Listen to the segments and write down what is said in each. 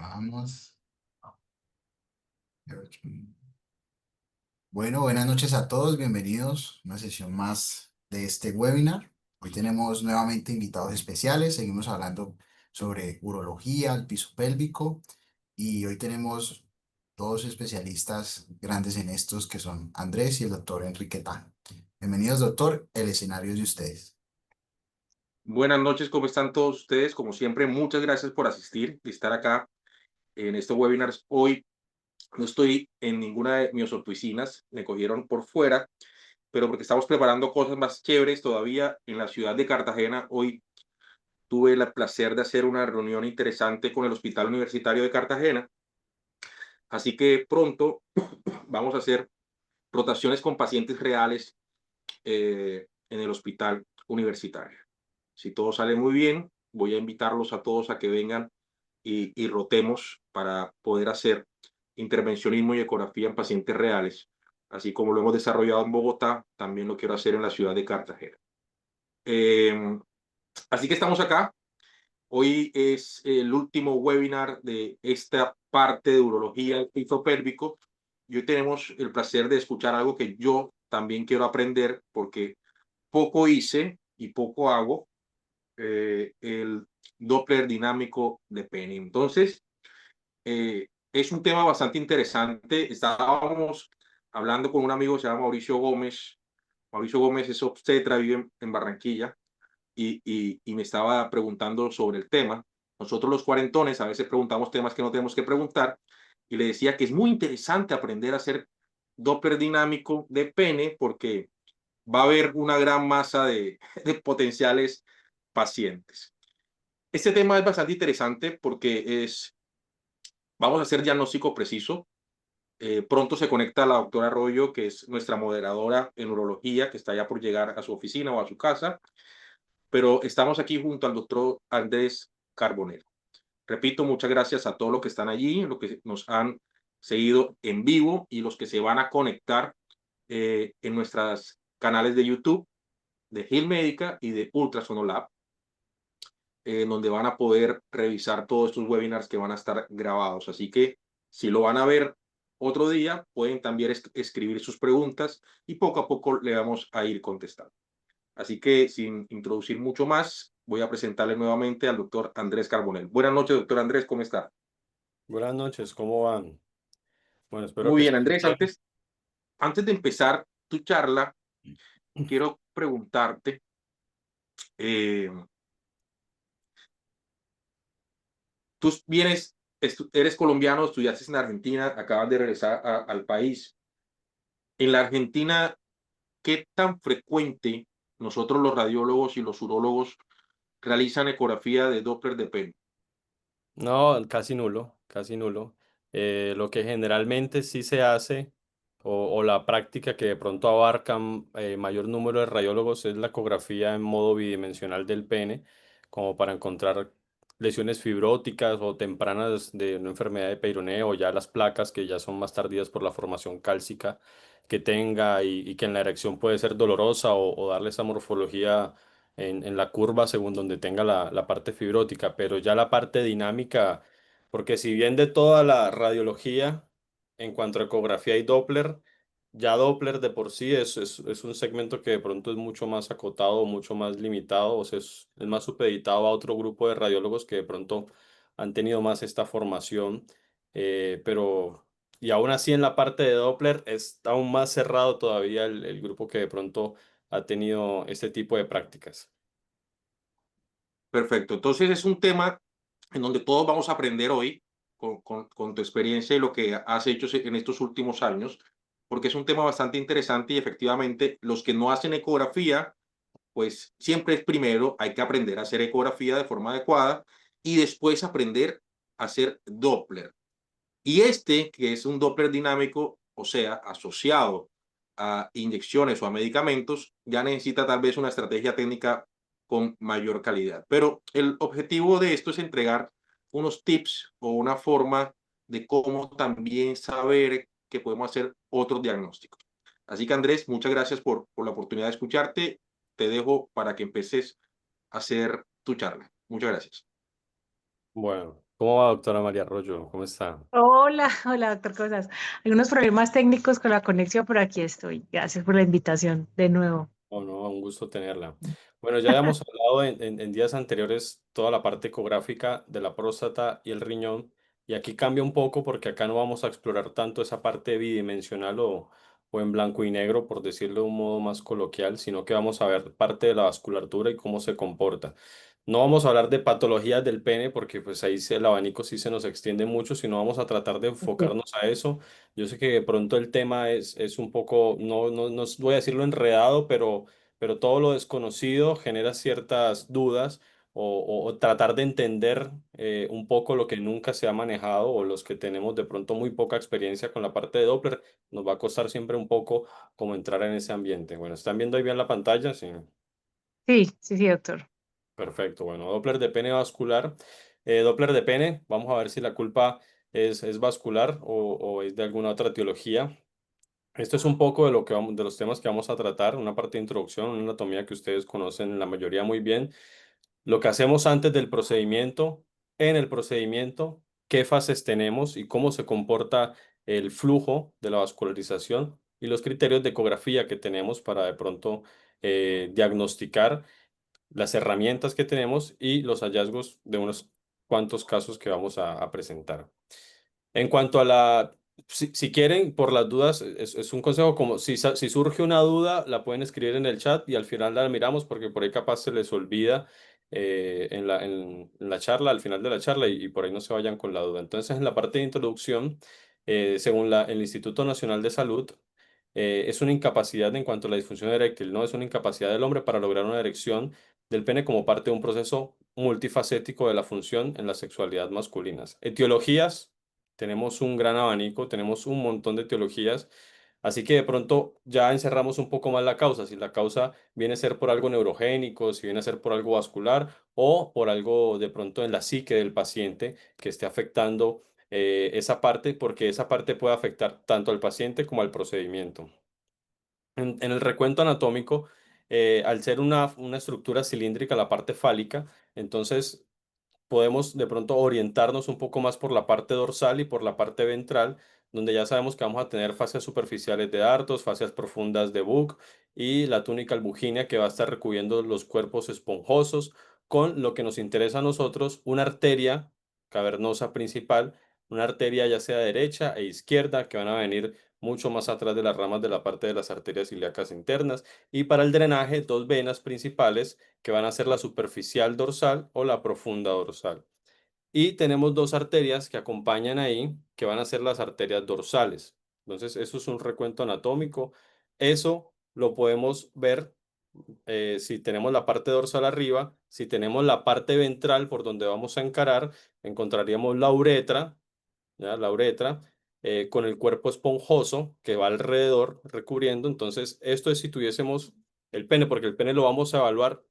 Grabamos. Bueno, buenas noches a todos, bienvenidos a una sesión más de este webinar. Hoy tenemos nuevamente invitados especiales, seguimos hablando sobre urología, el piso pélvico y hoy tenemos dos especialistas grandes en estos que son Andrés y el doctor Enrique Tan. Bienvenidos, doctor, el escenario es de ustedes. Buenas noches, ¿cómo están todos ustedes? Como siempre, muchas gracias por asistir y estar acá en estos webinars. Hoy no estoy en ninguna de mis oficinas, me cogieron por fuera, pero porque estamos preparando cosas más chéveres todavía en la ciudad de Cartagena. Hoy tuve el placer de hacer una reunión interesante con el Hospital Universitario de Cartagena, así que pronto vamos a hacer rotaciones con pacientes reales en el hospital universitario. Si todo sale muy bien, voy a invitarlos a todos a que vengan y rotemos para poder hacer intervencionismo y ecografía en pacientes reales. Así como lo hemos desarrollado en Bogotá, también lo quiero hacer en la ciudad de Cartagena. Eh, Así que estamos acá. Hoy es el último webinar de esta parte de urología del piso pélvico. Y hoy tenemos el placer de escuchar algo que yo también quiero aprender porque poco hice y poco hago, el Doppler dinámico de pene. Entonces, es un tema bastante interesante. Estábamos hablando con un amigo que se llama Mauricio Gómez. Mauricio Gómez es obstetra, vive en Barranquilla y me estaba preguntando sobre el tema. Nosotros los cuarentones a veces preguntamos temas que no tenemos que preguntar y le decía que es muy interesante aprender a hacer Doppler dinámico de pene porque va a haber una gran masa de potenciales pacientes. Este tema es bastante interesante porque vamos a hacer diagnóstico preciso. Pronto se conecta la doctora Arroyo, que es nuestra moderadora en urología, que está ya por llegar a su oficina o a su casa, pero estamos aquí junto al doctor Andrés Carbonero. Repito, muchas gracias a todos los que están allí, los que nos han seguido en vivo y los que se van a conectar en nuestros canales de YouTube de Hill Médica y de Ultrasonolab, donde van a poder revisar todos estos webinars que van a estar grabados. Así que si lo van a ver otro día, pueden también escribir sus preguntas y poco a poco le vamos a ir contestando. Así que sin introducir mucho más, voy a presentarle nuevamente al doctor Andrés Carbonell. Buenas noches, doctor Andrés, ¿cómo está? Buenas noches, ¿cómo van? Bueno, espero Muy que bien, estén Andrés, bien. antes de empezar tu charla, quiero preguntarte, eh, tú eres colombiano, estudiaste en Argentina, acabas de regresar al país. En la Argentina, ¿qué tan frecuente nosotros los radiólogos y los urólogos realizan ecografía de Doppler de pene? No, casi nulo, casi nulo. Lo que generalmente sí se hace, o la práctica que de pronto abarca mayor número de radiólogos, es la ecografía en modo bidimensional del pene, como para encontrar lesiones fibróticas o tempranas de una enfermedad de Peyronie, o ya las placas que ya son más tardías por la formación cálcica que tenga, y que en la erección puede ser dolorosa, o darle esa morfología en la curva según donde tenga la parte fibrótica, pero ya la parte dinámica, porque si bien de toda la radiología, en cuanto a ecografía y Doppler, ya Doppler de por sí es un segmento que de pronto es mucho más acotado, mucho más limitado, o sea, es más supeditado a otro grupo de radiólogos que de pronto han tenido más esta formación, pero... Y aún así en la parte de Doppler es aún más cerrado todavía el grupo que de pronto ha tenido este tipo de prácticas. Perfecto. Entonces es un tema en donde todos vamos a aprender hoy con tu experiencia y lo que has hecho en estos últimos años, porque es un tema bastante interesante y efectivamente los que no hacen ecografía, pues siempre es primero, hay que aprender a hacer ecografía de forma adecuada y después aprender a hacer Doppler. Y este, que es un Doppler dinámico, o sea, asociado a inyecciones o a medicamentos, ya necesita tal vez una estrategia técnica con mayor calidad. Pero el objetivo de esto es entregar unos tips o una forma de cómo también saber que podemos hacer otros diagnósticos. Así que Andrés, muchas gracias por la oportunidad de escucharte. Te dejo para que empeces a hacer tu charla. Muchas gracias. Bueno, ¿Cómo va, doctora María Arroyo? ¿Cómo está? Hola, hola, doctor Cosas. Algunos problemas técnicos con la conexión, pero aquí estoy. Gracias por la invitación de nuevo. Oh, no, un gusto tenerla. Bueno, ya habíamos hablado en días anteriores toda la parte ecográfica de la próstata y el riñón, y aquí cambia un poco porque acá no vamos a explorar tanto esa parte bidimensional o en blanco y negro, por decirlo de un modo más coloquial, sino que vamos a ver parte de la vasculatura y cómo se comporta. No vamos a hablar de patologías del pene porque pues ahí el abanico sí se nos extiende mucho, sino vamos a tratar de Ok. enfocarnos a eso. Yo sé que de pronto el tema es un poco, no voy a decirlo enredado, pero todo lo desconocido genera ciertas dudas o tratar de entender un poco lo que nunca se ha manejado o los que tenemos de pronto muy poca experiencia con la parte de Doppler, nos va a costar siempre un poco como entrar en ese ambiente. Bueno, ¿están viendo ahí bien la pantalla? Sí. Sí, sí, sí, doctor. Perfecto, bueno, Doppler de pene vascular. Doppler de pene, vamos a ver si la culpa es vascular o es de alguna otra etiología. Esto es un poco de lo que vamos, de los temas que vamos a tratar, una parte de introducción, una anatomía que ustedes conocen la mayoría muy bien. Lo que hacemos antes del procedimiento, en el procedimiento, qué fases tenemos y cómo se comporta el flujo de la vascularización y los criterios de ecografía que tenemos para de pronto diagnosticar las herramientas que tenemos y los hallazgos de unos cuantos casos que vamos a presentar. En cuanto a si quieren, por las dudas, es un consejo como si surge una duda, la pueden escribir en el chat y al final la miramos porque por ahí capaz se les olvida en la charla, al final de la charla y por ahí no se vayan con la duda. Entonces, en la parte de introducción, según el Instituto Nacional de Salud, es una incapacidad en cuanto a la disfunción eréctil, ¿no? Es una incapacidad del hombre para lograr una erección del pene como parte de un proceso multifacético de la función en la sexualidad masculina. Etiologías, tenemos un gran abanico, tenemos un montón de etiologías, así que de pronto ya encerramos un poco más la causa, si la causa viene a ser por algo neurogénico, si viene a ser por algo vascular o por algo de pronto en la psique del paciente que esté afectando esa parte, porque esa parte puede afectar tanto al paciente como al procedimiento. En el recuento anatómico, al ser una estructura cilíndrica, la parte fálica, entonces podemos de pronto orientarnos un poco más por la parte dorsal y por la parte ventral, donde ya sabemos que vamos a tener fascias superficiales de Dartos, fascias profundas de Buck y la túnica albugínea que va a estar recubriendo los cuerpos esponjosos con lo que nos interesa a nosotros, una arteria cavernosa principal, una arteria ya sea derecha e izquierda que van a venir mucho más atrás de las ramas de la parte de las arterias ilíacas internas y para el drenaje dos venas principales que van a ser la superficial dorsal o la profunda dorsal. Y tenemos dos arterias que acompañan ahí, que van a ser las arterias dorsales. Entonces, eso es un recuento anatómico. Eso lo podemos ver si tenemos la parte dorsal arriba, si tenemos la parte ventral por donde vamos a encarar, encontraríamos la uretra, ¿ya? La uretra, con el cuerpo esponjoso que va alrededor recubriendo. Entonces, esto es si tuviésemos el pene, porque el pene lo vamos a evaluar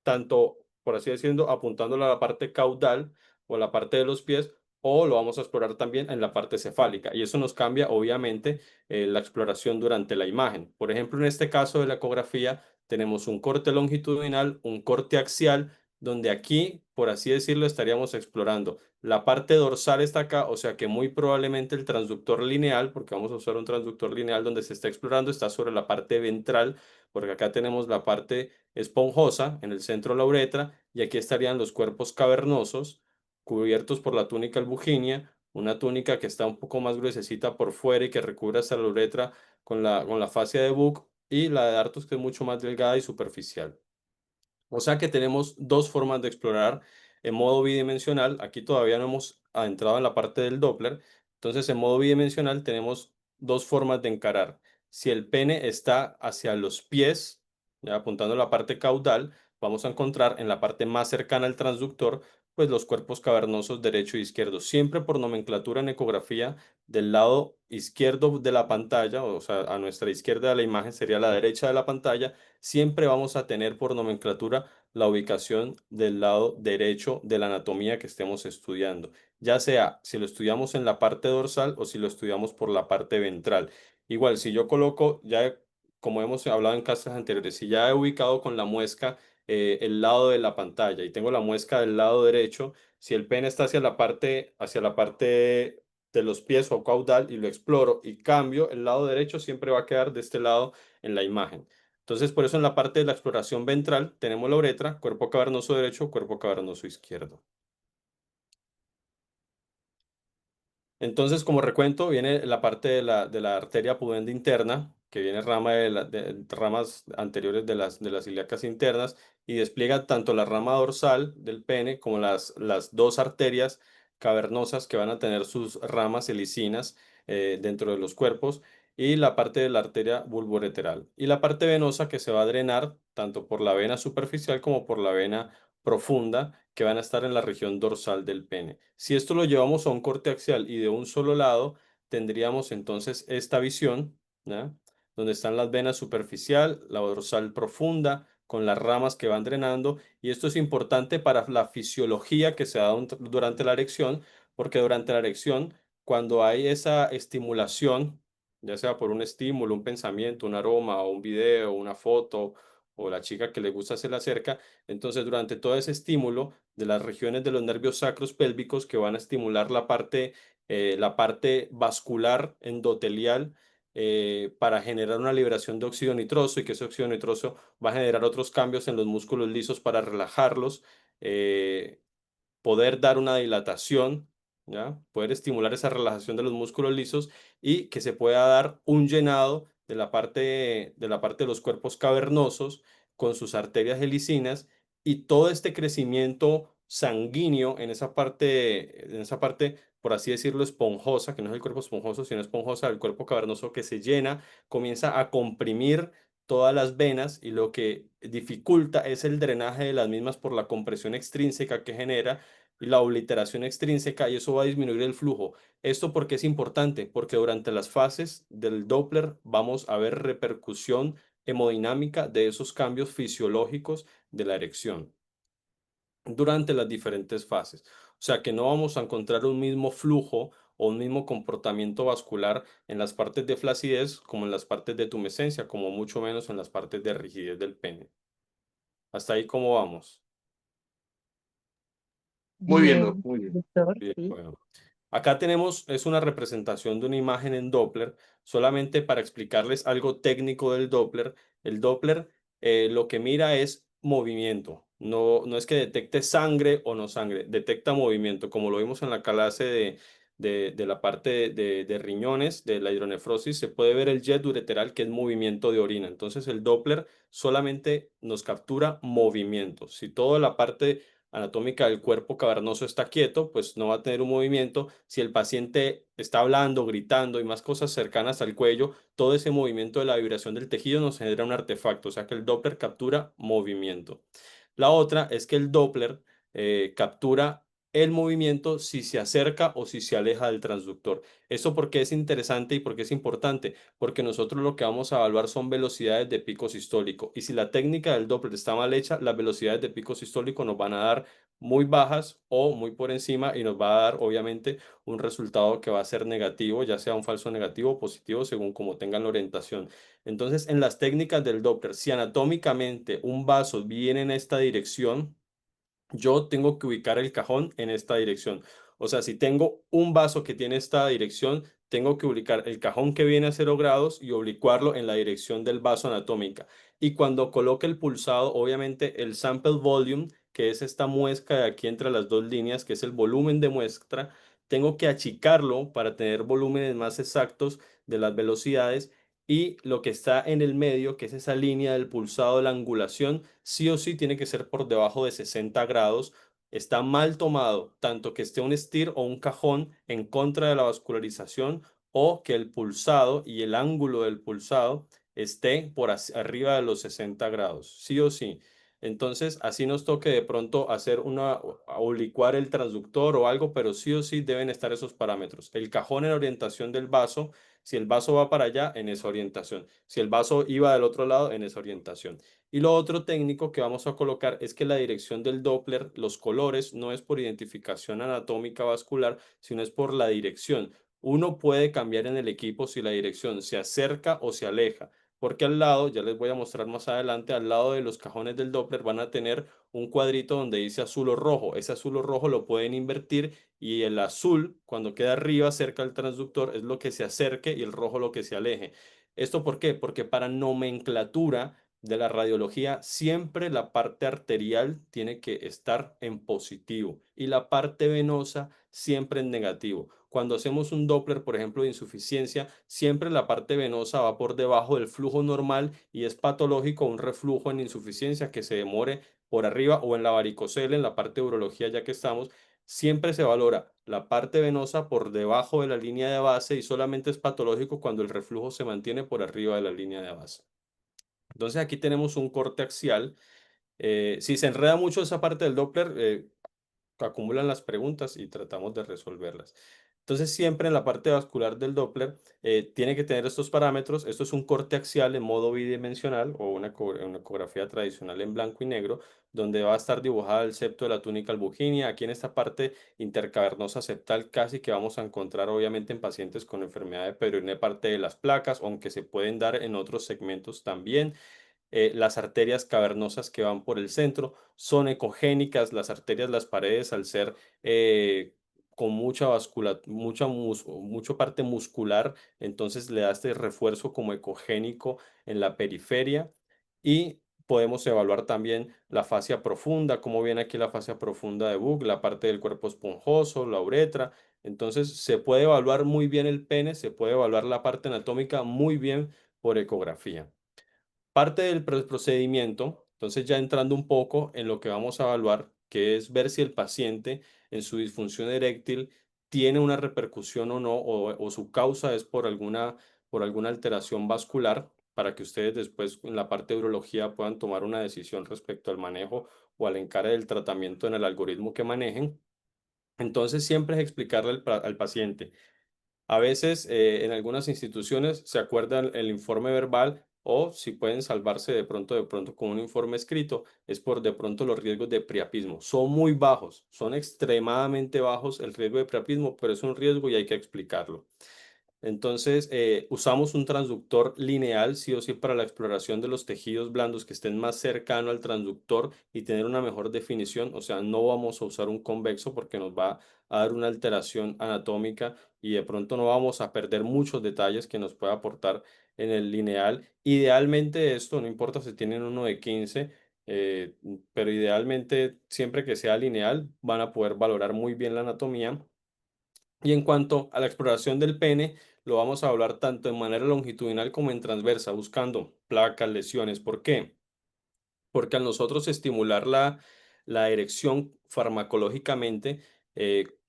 tanto, por así decirlo, apuntándolo a la parte caudal o a la parte de los pies, o lo vamos a explorar también en la parte cefálica. Y eso nos cambia, obviamente, la exploración durante la imagen. Por ejemplo, en este caso de la ecografía, tenemos un corte longitudinal, un corte axial, donde aquí, por así decirlo, estaríamos explorando. La parte dorsal está acá, o sea que muy probablemente el transductor lineal, porque vamos a usar un transductor lineal donde se está explorando, está sobre la parte ventral, porque acá tenemos la parte esponjosa en el centro de la uretra y aquí estarían los cuerpos cavernosos cubiertos por la túnica albuginea, una túnica que está un poco más gruesecita por fuera y que recubre hasta la uretra con la fascia de Buck y la de Dartos que es mucho más delgada y superficial. O sea que tenemos dos formas de explorar en modo bidimensional. Aquí todavía no hemos adentrado en la parte del Doppler. Entonces, en modo bidimensional tenemos dos formas de encarar. Si el pene está hacia los pies, ya apuntando a la parte caudal, vamos a encontrar en la parte más cercana al transductor, pues los cuerpos cavernosos derecho e izquierdo. Siempre por nomenclatura en ecografía del lado izquierdo de la pantalla, o sea, a nuestra izquierda de la imagen sería la derecha de la pantalla siempre vamos a tener por nomenclatura la ubicación del lado derecho de la anatomía que estemos estudiando, ya sea si lo estudiamos en la parte dorsal o si lo estudiamos por la parte ventral. Igual, si yo coloco, ya como hemos hablado en clases anteriores, si ya he ubicado con la muesca el lado de la pantalla y tengo la muesca del lado derecho, si el pene está hacia la parte de los pies o caudal y lo exploro y cambio, el lado derecho siempre va a quedar de este lado en la imagen. Entonces, por eso en la parte de la exploración ventral tenemos la uretra, cuerpo cavernoso derecho, cuerpo cavernoso izquierdo. Entonces, como recuento, viene la parte de la arteria pudenda interna, que viene rama de ramas anteriores de las ilíacas internas, y despliega tanto la rama dorsal del pene como las dos arterias cavernosas que van a tener sus ramas helicinas dentro de los cuerpos, y la parte de la arteria vulvoreteral. Y la parte venosa que se va a drenar tanto por la vena superficial como por la vena profunda que van a estar en la región dorsal del pene. Si esto lo llevamos a un corte axial y de un solo lado, tendríamos entonces esta visión, ¿ya? Donde están las venas superficial, la dorsal profunda, con las ramas que van drenando. Y esto es importante para la fisiología que se da durante la erección, porque durante la erección, cuando hay esa estimulación, ya sea por un estímulo, un pensamiento, un aroma, o un video, una foto, o la chica que le gusta se le acerca, entonces, durante todo ese estímulo de las regiones de los nervios sacros pélvicos que van a estimular la parte vascular endotelial para generar una liberación de óxido nitroso y que ese óxido nitroso va a generar otros cambios en los músculos lisos para relajarlos, eh, poder dar una dilatación, ¿ya? Poder estimular esa relajación de los músculos lisos y que se pueda dar un llenado de la parte de los cuerpos cavernosos con sus arterias helicinas y todo este crecimiento sanguíneo en esa parte, por así decirlo, esponjosa, que no es el cuerpo esponjoso, sino esponjosa del cuerpo cavernoso que se llena, comienza a comprimir todas las venas y lo que dificulta es el drenaje de las mismas por la compresión extrínseca que genera y la obliteración extrínseca y eso va a disminuir el flujo. ¿Esto por qué es importante? Porque durante las fases del Doppler vamos a ver repercusión hemodinámica de esos cambios fisiológicos de la erección durante las diferentes fases. O sea que no vamos a encontrar un mismo flujo o un mismo comportamiento vascular en las partes de flacidez como en las partes de tumescencia, como mucho menos en las partes de rigidez del pene. Hasta ahí, ¿cómo vamos? Muy bien, Bien, muy bien. doctor, Bien, sí. bueno. Acá tenemos, es una representación de una imagen en Doppler, solamente para explicarles algo técnico del Doppler. El Doppler lo que mira es movimiento, no es que detecte sangre o no sangre, detecta movimiento, como lo vimos en la clase de la parte de riñones, de la hidronefrosis, se puede ver el jet ureteral que es movimiento de orina. Entonces el Doppler solamente nos captura movimiento. Si toda la parte anatómica del cuerpo cavernoso está quieto, pues no va a tener un movimiento. Si el paciente está hablando, gritando y más cosas cercanas al cuello, todo ese movimiento de la vibración del tejido nos genera un artefacto, o sea que el Doppler captura movimiento. La otra es que el Doppler captura el movimiento si se acerca o si se aleja del transductor. ¿Eso por qué es interesante y por qué es importante? Porque nosotros lo que vamos a evaluar son velocidades de pico sistólico. Y si la técnica del Doppler está mal hecha, las velocidades de pico sistólico nos van a dar muy bajas o muy por encima y nos va a dar obviamente un resultado que va a ser negativo, ya sea un falso negativo o positivo según como tengan la orientación. Entonces, en las técnicas del Doppler, si anatómicamente un vaso viene en esta dirección, yo tengo que ubicar el cajón en esta dirección. O sea, si tengo un vaso que tiene esta dirección, tengo que ubicar el cajón que viene a 0 grados y oblicuarlo en la dirección del vaso anatómica. Y cuando coloque el pulsado, obviamente el sample volume, que es esta muesca de aquí entre las dos líneas, que es el volumen de muestra, tengo que achicarlo para tener volúmenes más exactos de las velocidades y lo que está en el medio, que es esa línea del pulsado de la angulación, sí o sí tiene que ser por debajo de 60 grados. Está mal tomado, tanto que esté un STIR o un cajón en contra de la vascularización o que el pulsado y el ángulo del pulsado esté por arriba de los 60 grados, sí o sí. Entonces, así nos toque de pronto hacer o licuar el transductor o algo, pero sí o sí deben estar esos parámetros. El cajón en orientación del vaso, si el vaso va para allá, en esa orientación. Si el vaso iba del otro lado, en esa orientación. Y lo otro técnico que vamos a colocar es que la dirección del Doppler, los colores, no es por identificación anatómica vascular, sino es por la dirección. Uno puede cambiar en el equipo si la dirección se acerca o se aleja, porque al lado, ya les voy a mostrar más adelante, al lado de los cajones del Doppler van a tener un cuadrito donde dice azul o rojo. Ese azul o rojo lo pueden invertir y el azul, cuando queda arriba cerca del transductor, es lo que se acerque y el rojo lo que se aleje. ¿Esto por qué? Porque para nomenclatura de la radiología, siempre la parte arterial tiene que estar en positivo y la parte venosa siempre en negativo. Cuando hacemos un Doppler, por ejemplo, de insuficiencia, siempre la parte venosa va por debajo del flujo normal y es patológico un reflujo en insuficiencia que se demore por arriba o en la varicocele, en la parte de urología, ya que estamos. Siempre se valora la parte venosa por debajo de la línea de base y solamente es patológico cuando el reflujo se mantiene por arriba de la línea de base. Entonces aquí tenemos un corte axial. Si se enreda mucho esa parte del Doppler, acumulan las preguntas y tratamos de resolverlas. Entonces siempre en la parte vascular del Doppler tiene que tener estos parámetros. Esto es un corte axial en modo bidimensional o una ecografía tradicional en blanco y negro, donde va a estar dibujada el septo de la túnica albuginea. Aquí en esta parte intercavernosa septal casi que vamos a encontrar obviamente en pacientes con enfermedad de Peyronie parte de las placas, aunque se pueden dar en otros segmentos también. Las arterias cavernosas que van por el centro son ecogénicas, las arterias, las paredes, al ser con mucha mucha parte muscular, entonces le da este refuerzo como ecogénico en la periferia y podemos evaluar también la fascia profunda, como viene aquí la fascia profunda de Buck, la parte del cuerpo esponjoso, la uretra. Entonces se puede evaluar muy bien el pene, se puede evaluar la parte anatómica muy bien por ecografía. Parte del procedimiento, entonces ya entrando un poco en lo que vamos a evaluar, que es ver si el paciente en su disfunción eréctil tiene una repercusión o no, o su causa es por alguna alteración vascular, para que ustedes después en la parte de urología puedan tomar una decisión respecto al manejo o al encare del tratamiento en el algoritmo que manejen. Entonces siempre es explicarle al paciente. A veces en algunas instituciones se acuerdan el informe verbal o si pueden salvarse de pronto con un informe escrito, es por de pronto los riesgos de priapismo. Son muy bajos, son extremadamente bajos el riesgo de priapismo, pero es un riesgo y hay que explicarlo. Entonces, usamos un transductor lineal, sí o sí, para la exploración de los tejidos blandos que estén más cercano al transductor y tener una mejor definición. O sea, no vamos a usar un convexo porque nos va a dar una alteración anatómica y de pronto no vamos a perder muchos detalles que nos puede aportar en el lineal. Idealmente esto, no importa si tienen uno de 15, pero idealmente siempre que sea lineal van a poder valorar muy bien la anatomía. Y en cuanto a la exploración del pene, lo vamos a hablar tanto en manera longitudinal como en transversa, buscando placas, lesiones. ¿Por qué? Porque al nosotros estimular la erección farmacológicamente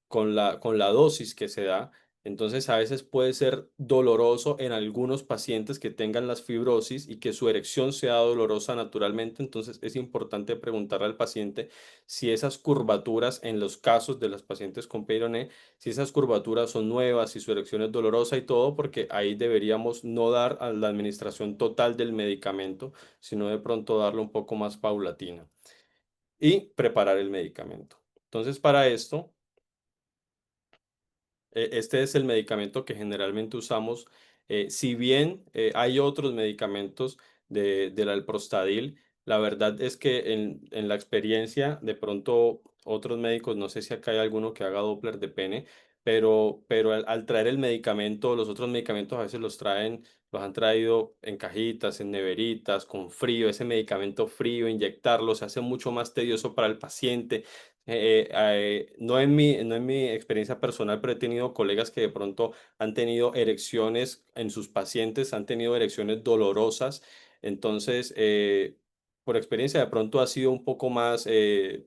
con la dosis que se da, entonces a veces puede ser doloroso en algunos pacientes que tengan las fibrosis y que su erección sea dolorosa naturalmente, entonces es importante preguntarle al paciente si esas curvaturas en los casos de las pacientes con Peyronie, si esas curvaturas son nuevas, si su erección es dolorosa y todo, porque ahí deberíamos no dar a la administración total del medicamento, sino de pronto darlo un poco más paulatina y preparar el medicamento. Entonces, para esto, este es el medicamento que generalmente usamos. Si bien hay otros medicamentos del alprostadil, la verdad es que en la experiencia, de pronto otros médicos, no sé si acá hay alguno que haga Doppler de pene, pero al traer el medicamento, los otros medicamentos a veces los han traído en cajitas, en neveritas, con frío, ese medicamento frío, inyectarlo se hace mucho más tedioso para el paciente. No en mi experiencia personal, pero he tenido colegas que de pronto han tenido erecciones en sus pacientes, han tenido erecciones dolorosas. Entonces, por experiencia, de pronto ha sido un poco más,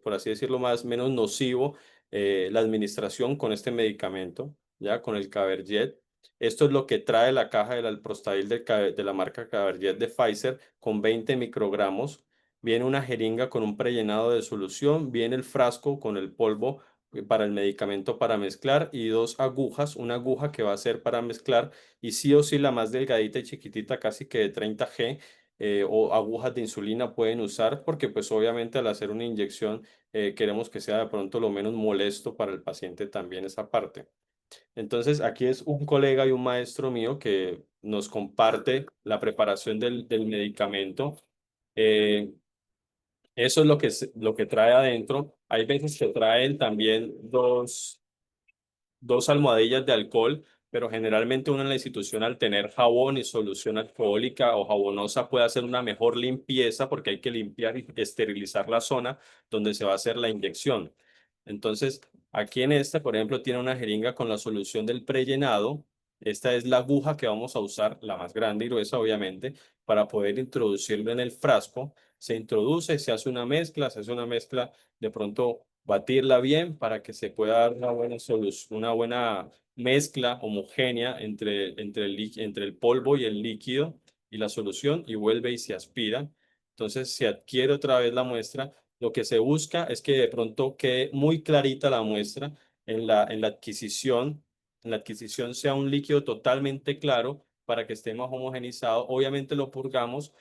por así decirlo, menos nocivo la administración con este medicamento, ya con el Caberjet. Esto es lo que trae la caja del alprostadil de la marca Caberjet de Pfizer con 20 microgramos. Viene una jeringa con un prellenado de solución, viene el frasco con el polvo para el medicamento para mezclar y dos agujas, una aguja que va a ser para mezclar y sí o sí la más delgadita y chiquitita, casi que de 30G, o agujas de insulina pueden usar porque pues obviamente al hacer una inyección queremos que sea de pronto lo menos molesto para el paciente también esa parte. Entonces, aquí es un colega y un maestro mío que nos comparte la preparación del medicamento. Eh, Eso es lo que, lo que trae adentro. Hay veces que traen también dos almohadillas de alcohol, pero generalmente uno en la institución al tener jabón y solución alcohólica o jabonosa puede hacer una mejor limpieza porque hay que limpiar y esterilizar la zona donde se va a hacer la inyección. Entonces, aquí en esta, por ejemplo, tiene una jeringa con la solución del prellenado. Esta es la aguja que vamos a usar, la más grande y gruesa, obviamente, para poder introducirlo en el frasco. Se introduce, se hace una mezcla, se hace una mezcla, de pronto batirla bien para que se pueda dar una buena solución, una buena mezcla homogénea entre el polvo y el líquido y la solución y vuelve y se aspira. Entonces se adquiere otra vez la muestra. Lo que se busca es que de pronto quede muy clarita la muestra en la adquisición. En la adquisición sea un líquido totalmente claro para que esté más homogenizado. Obviamente lo purgamos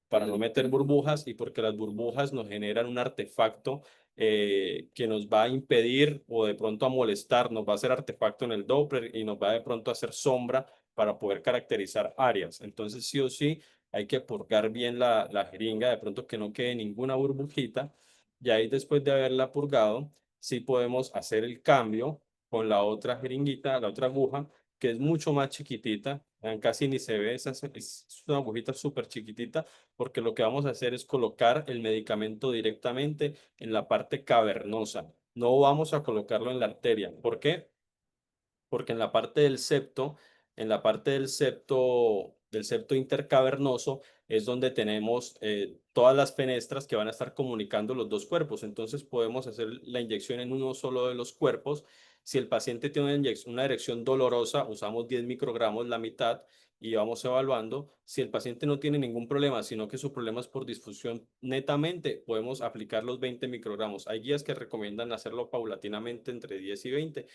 para no meter burbujas y porque las burbujas nos generan un artefacto que nos va a impedir o de pronto a molestar, nos va a hacer artefacto en el Doppler y nos va de pronto a hacer sombra para poder caracterizar áreas. Entonces, sí o sí, hay que purgar bien la jeringa, de pronto que no quede ninguna burbujita. Y ahí después de haberla purgado, sí podemos hacer el cambio con la otra jeringuita, la otra aguja, que es mucho más chiquitita, casi ni se ve, es una agujita súper chiquitita, porque lo que vamos a hacer es colocar el medicamento directamente en la parte cavernosa. No vamos a colocarlo en la arteria. ¿Por qué? Porque en la parte del septo, en la parte del septo intercavernoso, es donde tenemos todas las fenestras que van a estar comunicando los dos cuerpos. Entonces podemos hacer la inyección en uno solo de los cuerpos. Si el paciente tiene una erección dolorosa, usamos 10 microgramos, la mitad, y vamos evaluando. Si el paciente no tiene ningún problema, sino que su problema es por disfunción netamente, podemos aplicar los 20 microgramos. Hay guías que recomiendan hacerlo paulatinamente entre 10 y 20,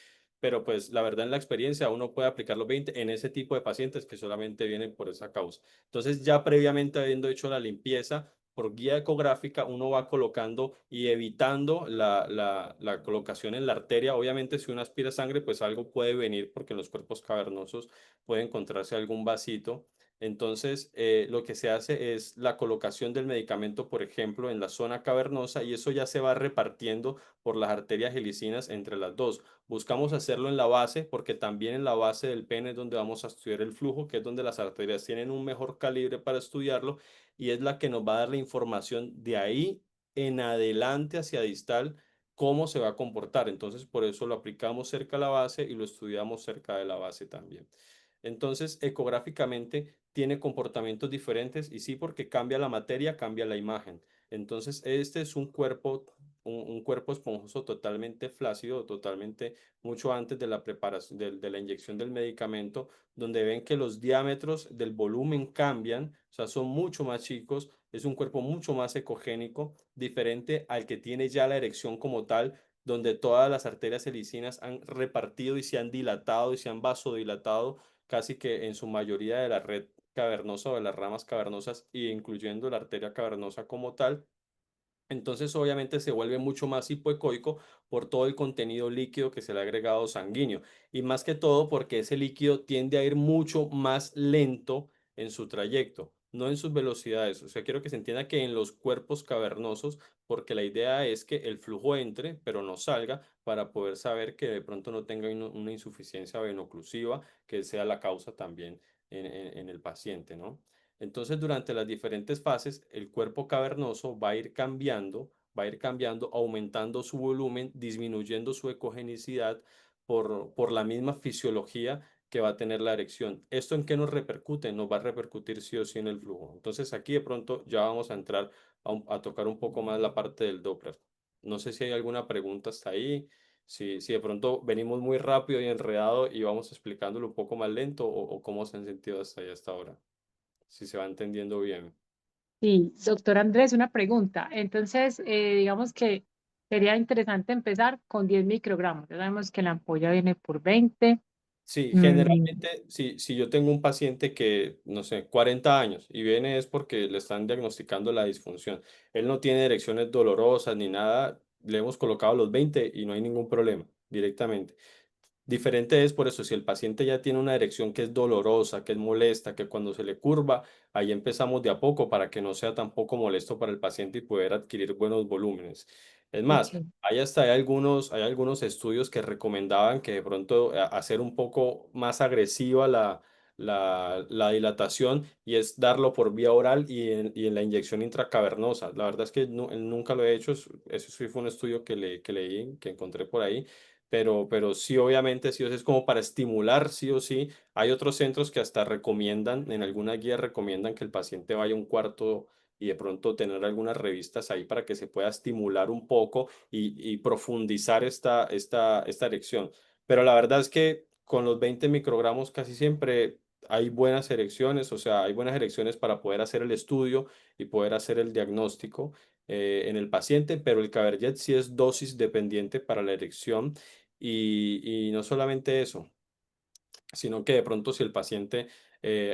pero pues la verdad en la experiencia uno puede aplicar los 20 en ese tipo de pacientes que solamente vienen por esa causa. Entonces ya previamente habiendo hecho la limpieza por guía ecográfica, uno va colocando y evitando la colocación en la arteria. Obviamente si uno aspira sangre, pues algo puede venir porque en los cuerpos cavernosos puede encontrarse algún vasito. Entonces, lo que se hace es la colocación del medicamento, por ejemplo, en la zona cavernosa y eso ya se va repartiendo por las arterias helicinas entre las dos. Buscamos hacerlo en la base porque también en la base del pene es donde vamos a estudiar el flujo, que es donde las arterias tienen un mejor calibre para estudiarlo y es la que nos va a dar la información de ahí en adelante hacia distal cómo se va a comportar. Entonces, por eso lo aplicamos cerca de la base y lo estudiamos cerca de la base también. Entonces, ecográficamente tiene comportamientos diferentes y sí, porque cambia la materia, cambia la imagen. Entonces, este es un cuerpo esponjoso totalmente flácido, totalmente mucho antes de la preparación, de la inyección del medicamento, donde ven que los diámetros del volumen cambian, o sea, son mucho más chicos, es un cuerpo mucho más ecogénico, diferente al que tiene ya la erección como tal, donde todas las arterias helicinas han repartido y se han dilatado y se han vasodilatado casi que en su mayoría de la red cavernosa o de las ramas cavernosas, e incluyendo la arteria cavernosa como tal. Entonces, obviamente, se vuelve mucho más hipoecoico por todo el contenido líquido que se le ha agregado sanguíneo. Y más que todo porque ese líquido tiende a ir mucho más lento en su trayecto, no en sus velocidades. O sea, quiero que se entienda que en los cuerpos cavernosos, porque la idea es que el flujo entre, pero no salga, para poder saber que de pronto no tenga una insuficiencia venoclusiva, que sea la causa también en el paciente, ¿no? Entonces, durante las diferentes fases, el cuerpo cavernoso va a ir cambiando, aumentando su volumen, disminuyendo su ecogenicidad por la misma fisiología que va a tener la erección. ¿Esto en qué nos repercute? Nos va a repercutir sí o sí en el flujo. Entonces, aquí de pronto ya vamos a entrar a tocar un poco más la parte del Doppler. No sé si hay alguna pregunta hasta ahí. Si de pronto venimos muy rápido y enredado y vamos explicándolo un poco más lento o cómo se han sentido hasta ahí hasta ahora si se va entendiendo bien. Sí, doctor Andrés, una pregunta. Entonces, digamos que sería interesante empezar con 10 microgramos. Ya sabemos que la ampolla viene por 20. Sí, Mm, generalmente, si yo tengo un paciente que, no sé, 40 años y viene es porque le están diagnosticando la disfunción. Él no tiene erecciones dolorosas ni nada, le hemos colocado los 20 y no hay ningún problema directamente. Diferente es por eso, si el paciente ya tiene una erección que es dolorosa, que es molesta, que cuando se le curva, ahí empezamos de a poco para que no sea tampoco molesto para el paciente y poder adquirir buenos volúmenes. Es más, Ok, hay algunos estudios que recomendaban que de pronto hacer un poco más agresiva la dilatación y es darlo por vía oral y en la inyección intracavernosa. La verdad es que nunca lo he hecho, eso sí fue un estudio que leí, que encontré por ahí. Pero sí, obviamente, sí o sí, es como para estimular, sí o sí. Hay otros centros que hasta recomiendan, en algunas guías recomiendan que el paciente vaya a un cuarto y de pronto tener algunas revistas ahí para que se pueda estimular un poco y profundizar esta erección. Pero la verdad es que con los 20 microgramos casi siempre hay buenas erecciones, o sea, hay buenas erecciones para poder hacer el estudio y poder hacer el diagnóstico en el paciente, pero el Caberget sí es dosis dependiente para la erección y no solamente eso, sino que de pronto si el paciente,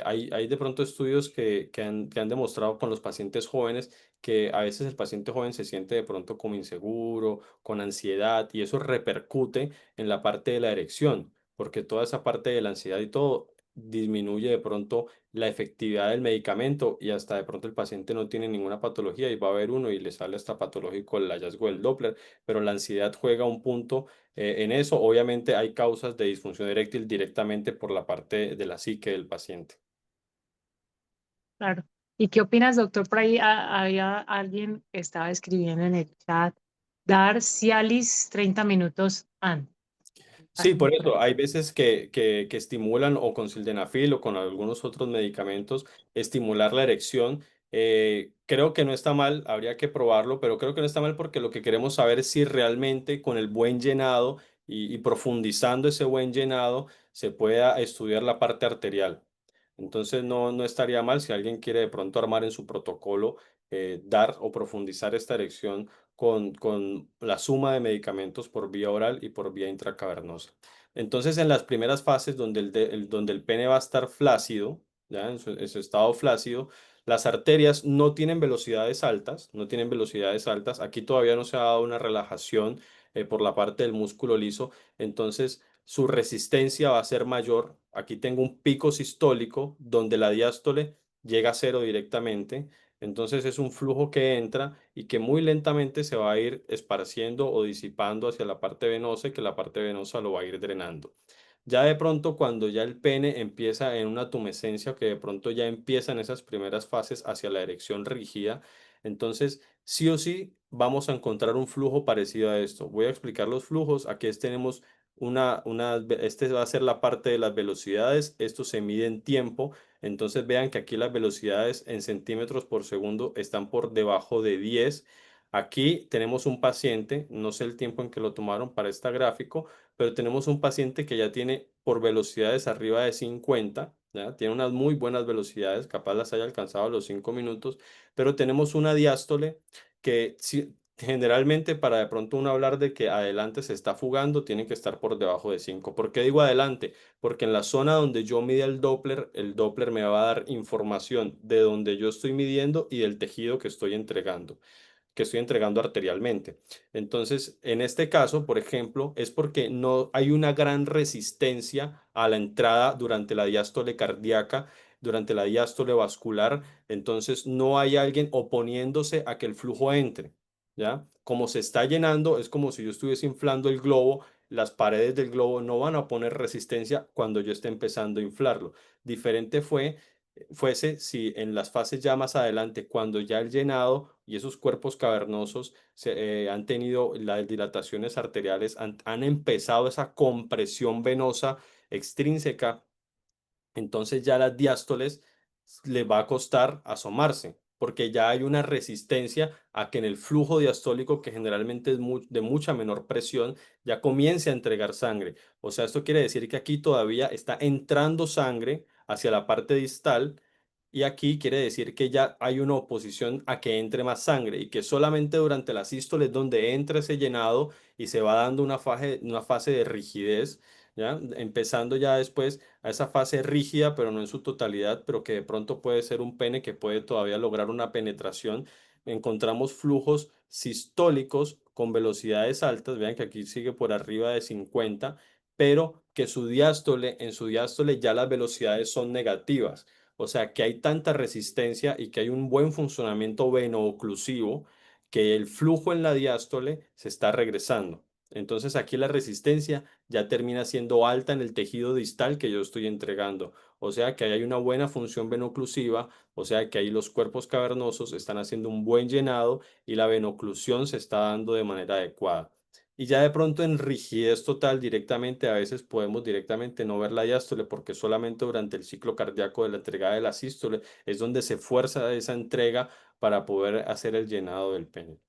hay de pronto estudios que han demostrado con los pacientes jóvenes que a veces el paciente joven se siente de pronto como inseguro, con ansiedad y eso repercute en la parte de la erección, porque toda esa parte de la ansiedad y todo disminuye de pronto la efectividad del medicamento y hasta de pronto el paciente no tiene ninguna patología y va a haber uno y le sale hasta patológico el hallazgo del Doppler, pero la ansiedad juega un punto en eso. Obviamente hay causas de disfunción eréctil directamente por la parte de la psique del paciente. claro. ¿Y qué opinas, doctor? Por ahí había alguien que estaba escribiendo en el chat, dar Cialis 30 minutos antes. Sí, Alguien por por eso ahí. hay veces que estimulan o con sildenafil o con algunos otros medicamentos estimular la erección. Creo que no está mal, habría que probarlo, pero creo que no está mal porque lo que queremos saber es si realmente con el buen llenado y profundizando ese buen llenado se pueda estudiar la parte arterial. Entonces no estaría mal si alguien quiere de pronto armar en su protocolo, dar o profundizar esta erección con la suma de medicamentos por vía oral y por vía intracavernosa. Entonces, en las primeras fases donde el pene va a estar flácido, ¿ya? En su estado flácido, las arterias no tienen velocidades altas, no tienen velocidades altas. Aquí todavía no se ha dado una relajación por la parte del músculo liso, entonces su resistencia va a ser mayor. Aquí tengo un pico sistólico donde la diástole llega a cero directamente. Entonces es un flujo que entra y que muy lentamente se va a ir esparciendo o disipando hacia la parte venosa y que la parte venosa lo va a ir drenando. Ya de pronto cuando ya el pene empieza en una tumescencia, que de pronto ya empiezan esas primeras fases hacia la erección rígida, entonces sí o sí vamos a encontrar un flujo parecido a esto. Voy a explicar los flujos. Aquí tenemos este va a ser la parte de las velocidades. Esto se mide en tiempo. Entonces vean que aquí las velocidades en centímetros por segundo están por debajo de 10. Aquí tenemos un paciente, no sé el tiempo en que lo tomaron para este gráfico, pero tenemos un paciente que ya tiene por velocidades arriba de 50, ¿ya? Tiene unas muy buenas velocidades, capaz las haya alcanzado a los 5 minutos, pero tenemos una diástole que generalmente para de pronto uno hablar de que adelante se está fugando, tiene que estar por debajo de 5. ¿Por qué digo adelante? Porque en la zona donde yo mide el Doppler me va a dar información de donde yo estoy midiendo y del tejido que estoy entregando arterialmente. Entonces, en este caso, por ejemplo, es porque no hay una gran resistencia a la entrada durante la diástole cardíaca, durante la diástole vascular, entonces no hay alguien oponiéndose a que el flujo entre, ¿ya? Como se está llenando, es como si yo estuviese inflando el globo, las paredes del globo no van a poner resistencia cuando yo esté empezando a inflarlo. Diferente fuese si en las fases ya más adelante, cuando ya el llenado y esos cuerpos cavernosos han tenido las dilataciones arteriales, han empezado esa compresión venosa extrínseca, entonces ya las diástoles les va a costar asomarse, porque ya hay una resistencia a que en el flujo diastólico, que generalmente es de mucha menor presión, ya comience a entregar sangre. O sea, esto quiere decir que aquí todavía está entrando sangre hacia la parte distal. Y aquí quiere decir que ya hay una oposición a que entre más sangre y que solamente durante la sístole es donde entra ese llenado y se va dando una fase de rigidez, ¿ya? Empezando ya después a esa fase rígida, pero no en su totalidad, pero que de pronto puede ser un pene que puede todavía lograr una penetración. Encontramos flujos sistólicos con velocidades altas, vean que aquí sigue por arriba de 50, pero que en su diástole ya las velocidades son negativas. O sea, que hay tanta resistencia y que hay un buen funcionamiento veno-oclusivo que el flujo en la diástole se está regresando. Entonces aquí la resistencia ya termina siendo alta en el tejido distal que yo estoy entregando. O sea que ahí hay una buena función venoclusiva, o sea que ahí los cuerpos cavernosos están haciendo un buen llenado y la venoclusión se está dando de manera adecuada. Y ya de pronto en rigidez total directamente, a veces podemos directamente no ver la diástole porque solamente durante el ciclo cardíaco de la entregada de la sístole es donde se fuerza esa entrega para poder hacer el llenado del pene.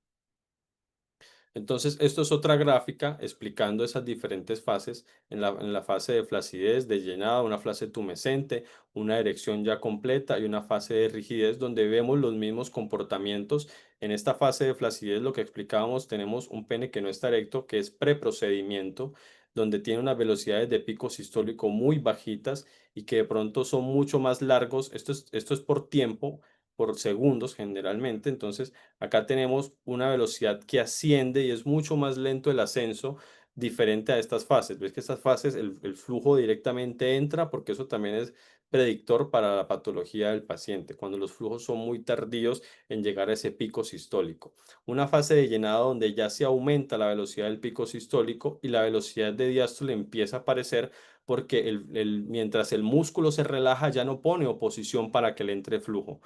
Entonces, esto es otra gráfica explicando esas diferentes fases en la fase de flacidez, de llenado, una fase tumescente, una erección ya completa y una fase de rigidez donde vemos los mismos comportamientos. En esta fase de flacidez, lo que explicábamos, tenemos un pene que no está erecto, que es preprocedimiento, donde tiene unas velocidades de pico sistólico muy bajitas y que de pronto son mucho más largos. Esto es por tiempo, por segundos generalmente. Entonces, acá tenemos una velocidad que asciende y es mucho más lento el ascenso, diferente a estas fases. Ves que estas fases el flujo directamente entra porque eso también es predictor para la patología del paciente, cuando los flujos son muy tardíos en llegar a ese pico sistólico. Una fase de llenado donde ya se aumenta la velocidad del pico sistólico y la velocidad de diástole empieza a aparecer porque mientras el músculo se relaja ya no pone oposición para que le entre flujo.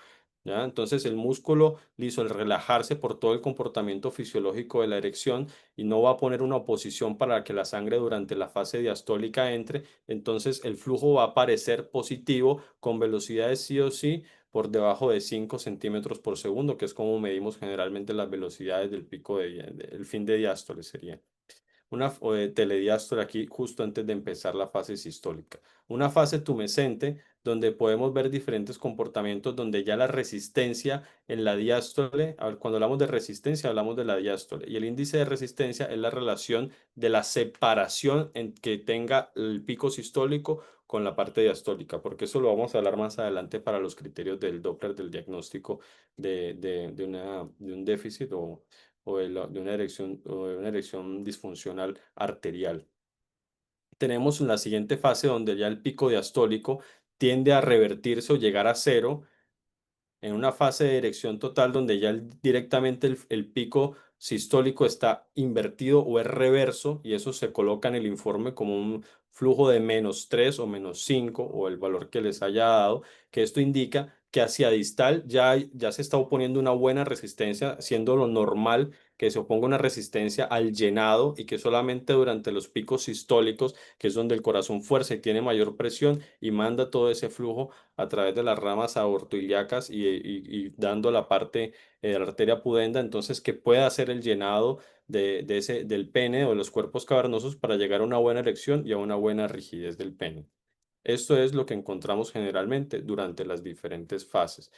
¿Ya? Entonces el músculo liso al relajarse por todo el comportamiento fisiológico de la erección y no va a poner una oposición para que la sangre durante la fase diastólica entre, entonces el flujo va a aparecer positivo con velocidades sí o sí por debajo de 5 centímetros por segundo, que es como medimos generalmente las velocidades del pico el fin de diástole sería o de telediástole aquí justo antes de empezar la fase sistólica. Una fase tumescente donde podemos ver diferentes comportamientos donde ya la resistencia en la diástole, cuando hablamos de resistencia hablamos de la diástole y el índice de resistencia es la relación de la separación en que tenga el pico sistólico con la parte diastólica, porque eso lo vamos a hablar más adelante para los criterios del Doppler del diagnóstico de un déficit de una erección disfuncional arterial. Tenemos la siguiente fase donde ya el pico diastólico tiende a revertirse o llegar a cero en una fase de erección total donde ya directamente el pico sistólico está invertido o es reverso y eso se coloca en el informe como un flujo de -3 o -5 o el valor que les haya dado, que esto indica que hacia distal ya se está oponiendo una buena resistencia, siendo lo normal que se oponga una resistencia al llenado y que solamente durante los picos sistólicos, que es donde el corazón fuerza y tiene mayor presión y manda todo ese flujo a través de las ramas aortoiliacas y dando la parte de la arteria pudenda, entonces que pueda hacer el llenado del pene o de los cuerpos cavernosos para llegar a una buena erección y a una buena rigidez del pene. Esto es lo que encontramos generalmente durante las diferentes fases.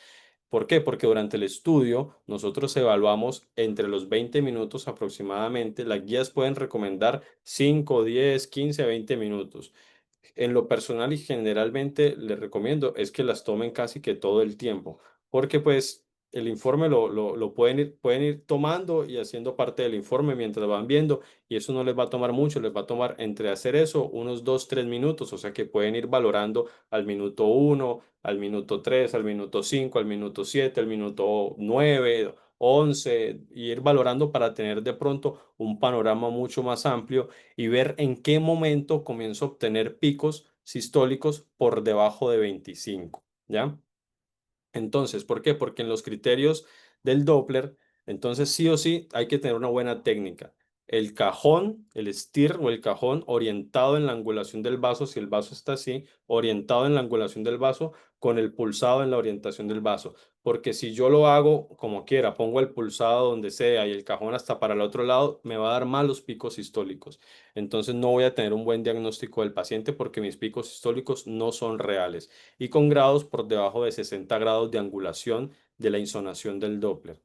¿Por qué? Porque durante el estudio nosotros evaluamos entre los 20 minutos aproximadamente. Las guías pueden recomendar 5, 10, 15, 20 minutos. En lo personal y generalmente les recomiendo es que las tomen casi que todo el tiempo, porque pues el informe lo pueden ir tomando y haciendo parte del informe mientras van viendo y eso no les va a tomar mucho, les va a tomar entre hacer eso unos 2, 3 minutos, o sea que pueden ir valorando al minuto 1, al minuto 3, al minuto 5, al minuto 7, al minuto 9, 11 y ir valorando para tener de pronto un panorama mucho más amplio y ver en qué momento comienzo a obtener picos sistólicos por debajo de 25, ¿ya? Entonces, ¿por qué? Porque en los criterios del Doppler, entonces sí o sí hay que tener una buena técnica. El cajón, el STIR o el cajón orientado en la angulación del vaso, si el vaso está así, orientado en la angulación del vaso, con el pulsado en la orientación del vaso. Porque si yo lo hago como quiera, pongo el pulsado donde sea y el cajón hasta para el otro lado, me va a dar malos picos sistólicos. Entonces no voy a tener un buen diagnóstico del paciente porque mis picos sistólicos no son reales y con grados por debajo de 60 grados de angulación de la insonación del Doppler.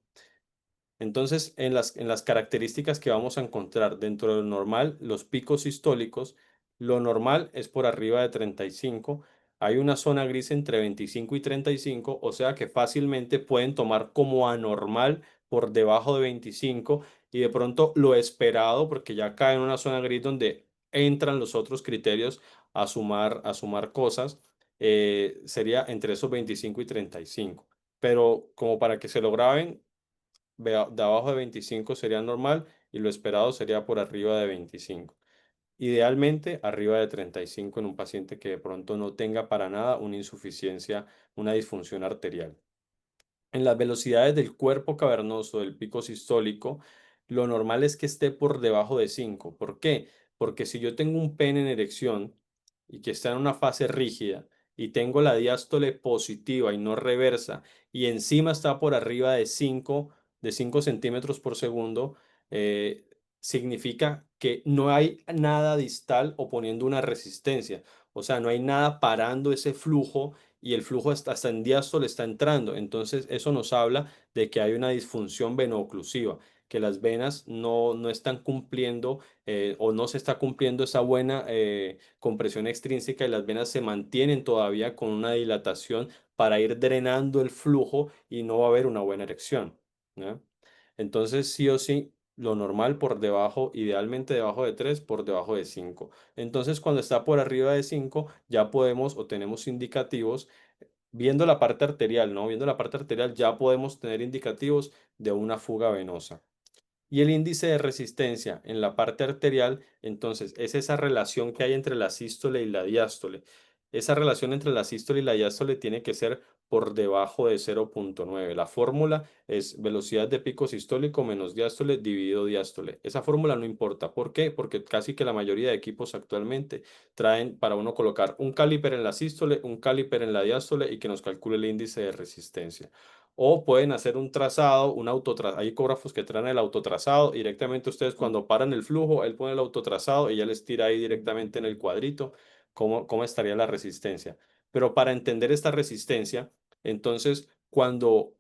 Entonces, en las características que vamos a encontrar dentro de lo normal, los picos sistólicos, lo normal es por arriba de 35. Hay una zona gris entre 25 y 35, o sea que fácilmente pueden tomar como anormal por debajo de 25 y de pronto lo esperado, porque ya cae en una zona gris donde entran los otros criterios a sumar cosas, sería entre esos 25 y 35. Pero como para que se lo graben, de abajo de 25 sería normal y lo esperado sería por arriba de 25. Idealmente arriba de 35 en un paciente que de pronto no tenga para nada una insuficiencia, una disfunción arterial. En las velocidades del cuerpo cavernoso del pico sistólico, lo normal es que esté por debajo de 5. ¿Por qué? Porque si yo tengo un pene en erección y que está en una fase rígida y tengo la diástole positiva y no reversa y encima está por arriba de 5 centímetros por segundo, eh, significa que no hay nada distal oponiendo una resistencia. O sea, no hay nada parando ese flujo y el flujo hasta en diástole está entrando. Entonces, eso nos habla de que hay una disfunción veno-oclusiva, que las venas no están cumpliendo o no se está cumpliendo esa buena compresión extrínseca y las venas se mantienen todavía con una dilatación para ir drenando el flujo y no va a haber una buena erección, ¿ya? Entonces, sí o sí, lo normal por debajo, idealmente debajo de 3, por debajo de 5. Entonces, cuando está por arriba de 5, ya podemos o tenemos indicativos, viendo la parte arterial, ¿no? Viendo la parte arterial, ya podemos tener indicativos de una fuga venosa. Y el índice de resistencia en la parte arterial, entonces, es esa relación que hay entre la sístole y la diástole. Esa relación entre la sístole y la diástole tiene que ser por debajo de 0,9. La fórmula es velocidad de pico sistólico menos diástole dividido diástole. Esa fórmula no importa. ¿Por qué? Porque casi que la mayoría de equipos actualmente traen para uno colocar un caliper en la sístole, un caliper en la diástole y que nos calcule el índice de resistencia. O pueden hacer un trazado, un autotrazado. Hay ecógrafos que traen el autotrazado. Directamente ustedes cuando paran el flujo, él pone el autotrazado y ya les tira ahí directamente en el cuadrito cómo estaría la resistencia. Pero para entender esta resistencia, entonces,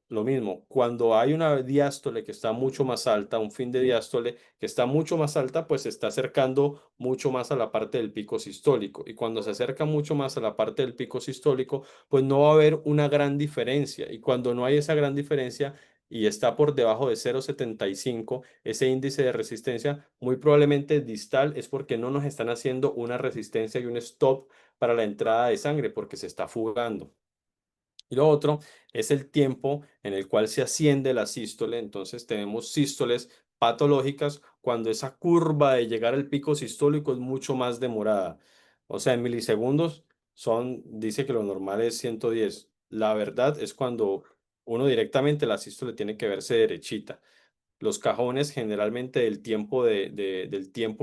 lo mismo, cuando hay una diástole que está mucho más alta, un fin de diástole que está mucho más alta, pues se está acercando mucho más a la parte del pico sistólico. Y cuando se acerca mucho más a la parte del pico sistólico, pues no va a haber una gran diferencia. Y cuando no hay esa gran diferencia y está por debajo de 0,75, ese índice de resistencia muy probablemente distal es porque no nos están haciendo una resistencia y un stop para la entrada de sangre porque se está fugando. Y lo otro es el tiempo en el cual se asciende la sístole. Entonces tenemos sístoles patológicas cuando esa curva de llegar al pico sistólico es mucho más demorada. O sea, en milisegundos dice que lo normal es 110. La verdad es cuando uno directamente la sístole tiene que verse derechita. Los cajones generalmente del tiempo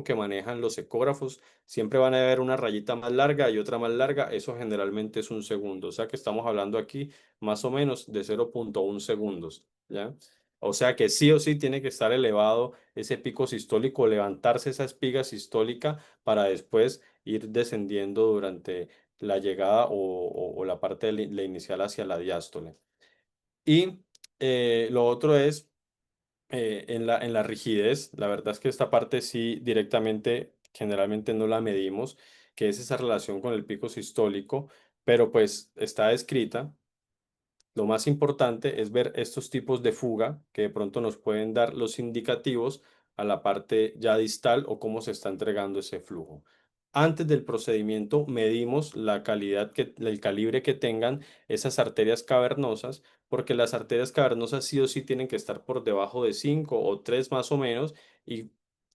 que manejan los ecógrafos siempre van a haber una rayita más larga y otra más larga. Eso generalmente es un segundo. O sea que estamos hablando aquí más o menos de 0,1 segundos, ¿ya? O sea que sí o sí tiene que estar elevado ese pico sistólico, levantarse esa espiga sistólica para después ir descendiendo durante la llegada o la parte la inicial hacia la diástole. Y lo otro es en la rigidez. La verdad es que esta parte sí directamente, generalmente no la medimos, que es esa relación con el pico sistólico, pero pues está descrita. Lo más importante es ver estos tipos de fuga que de pronto nos pueden dar los indicativos a la parte ya distal o cómo se está entregando ese flujo. Antes del procedimiento medimos la calidad el calibre que tengan esas arterias cavernosas, porque las arterias cavernosas sí o sí tienen que estar por debajo de 5 o 3 más o menos y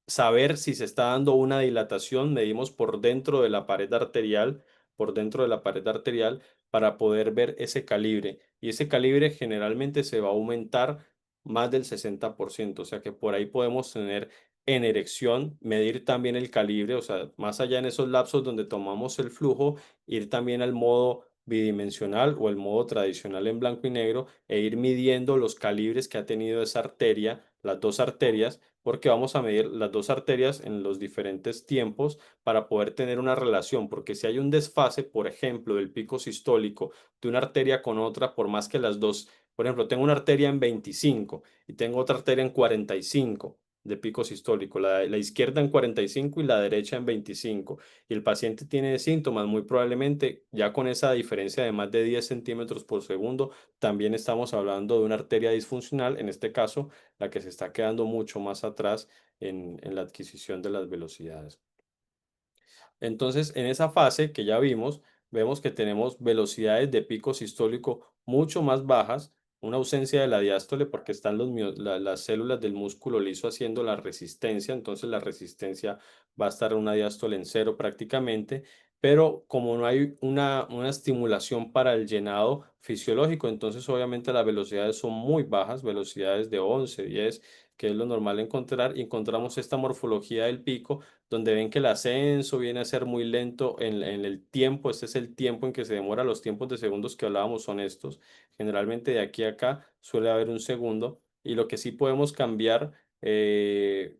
saber si se está dando una dilatación, medimos por dentro de la pared arterial, por dentro de la pared arterial para poder ver ese calibre. Y ese calibre generalmente se va a aumentar más del 60%, o sea que por ahí podemos tener en erección, medir también el calibre, o sea, más allá en esos lapsos donde tomamos el flujo, ir también al modo bidimensional o el modo tradicional en blanco y negro e ir midiendo los calibres que ha tenido esa arteria, las dos arterias, porque vamos a medir las dos arterias en los diferentes tiempos para poder tener una relación, porque si hay un desfase, por ejemplo, del pico sistólico de una arteria con otra, por más que las dos, por ejemplo, tengo una arteria en 25 y tengo otra arteria en 45 de pico sistólico, la izquierda en 45 y la derecha en 25, y el paciente tiene síntomas, muy probablemente ya con esa diferencia de más de 10 centímetros por segundo, también estamos hablando de una arteria disfuncional, en este caso, la que se está quedando mucho más atrás en la adquisición de las velocidades. Entonces, en esa fase que ya vimos, vemos que tenemos velocidades de pico sistólico mucho más bajas, una ausencia de la diástole porque están las células del músculo liso haciendo la resistencia, entonces la resistencia va a estar en una diástole en cero prácticamente, pero como no hay una estimulación para el llenado fisiológico, entonces obviamente las velocidades son muy bajas, velocidades de 11, 10, que es lo normal encontrar, y encontramos esta morfología del pico donde ven que el ascenso viene a ser muy lento en el tiempo. Este es el tiempo en que se demora. Los tiempos de segundos que hablábamos son estos. Generalmente de aquí a acá suele haber un segundo, y lo que sí podemos cambiar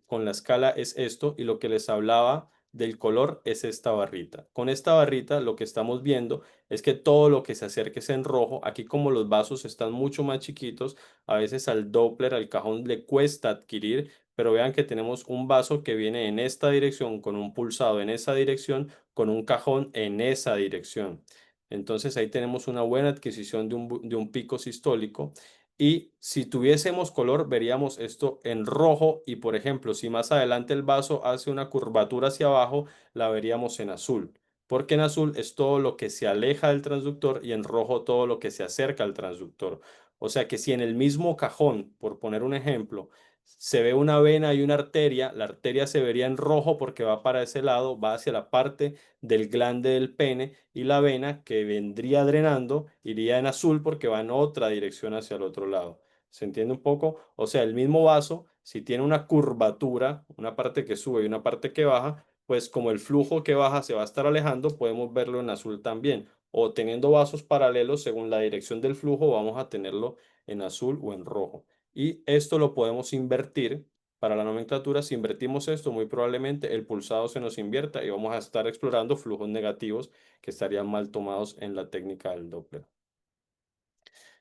con la escala es esto, y lo que les hablaba del color es esta barrita. Con esta barrita lo que estamos viendo es que todo lo que se acerque es en rojo. Aquí, como los vasos están mucho más chiquitos, a veces al Doppler, al cajón, le cuesta adquirir, pero vean que tenemos un vaso que viene en esta dirección, con un pulsado en esa dirección, con un cajón en esa dirección. Entonces ahí tenemos una buena adquisición de un pico sistólico. Y si tuviésemos color, veríamos esto en rojo, y por ejemplo, si más adelante el vaso hace una curvatura hacia abajo, la veríamos en azul, porque en azul es todo lo que se aleja del transductor y en rojo todo lo que se acerca al transductor. O sea que si en el mismo cajón, por poner un ejemplo, se ve una vena y una arteria, la arteria se vería en rojo porque va para ese lado, va hacia la parte del glande del pene, y la vena que vendría drenando iría en azul porque va en otra dirección hacia el otro lado. ¿Se entiende un poco? O sea, el mismo vaso, si tiene una curvatura, una parte que sube y una parte que baja, pues como el flujo que baja se va a estar alejando, podemos verlo en azul también. O teniendo vasos paralelos, según la dirección del flujo, vamos a tenerlo en azul o en rojo. Y esto lo podemos invertir para la nomenclatura. Si invertimos esto, muy probablemente el pulsado se nos invierta y vamos a estar explorando flujos negativos que estarían mal tomados en la técnica del Doppler.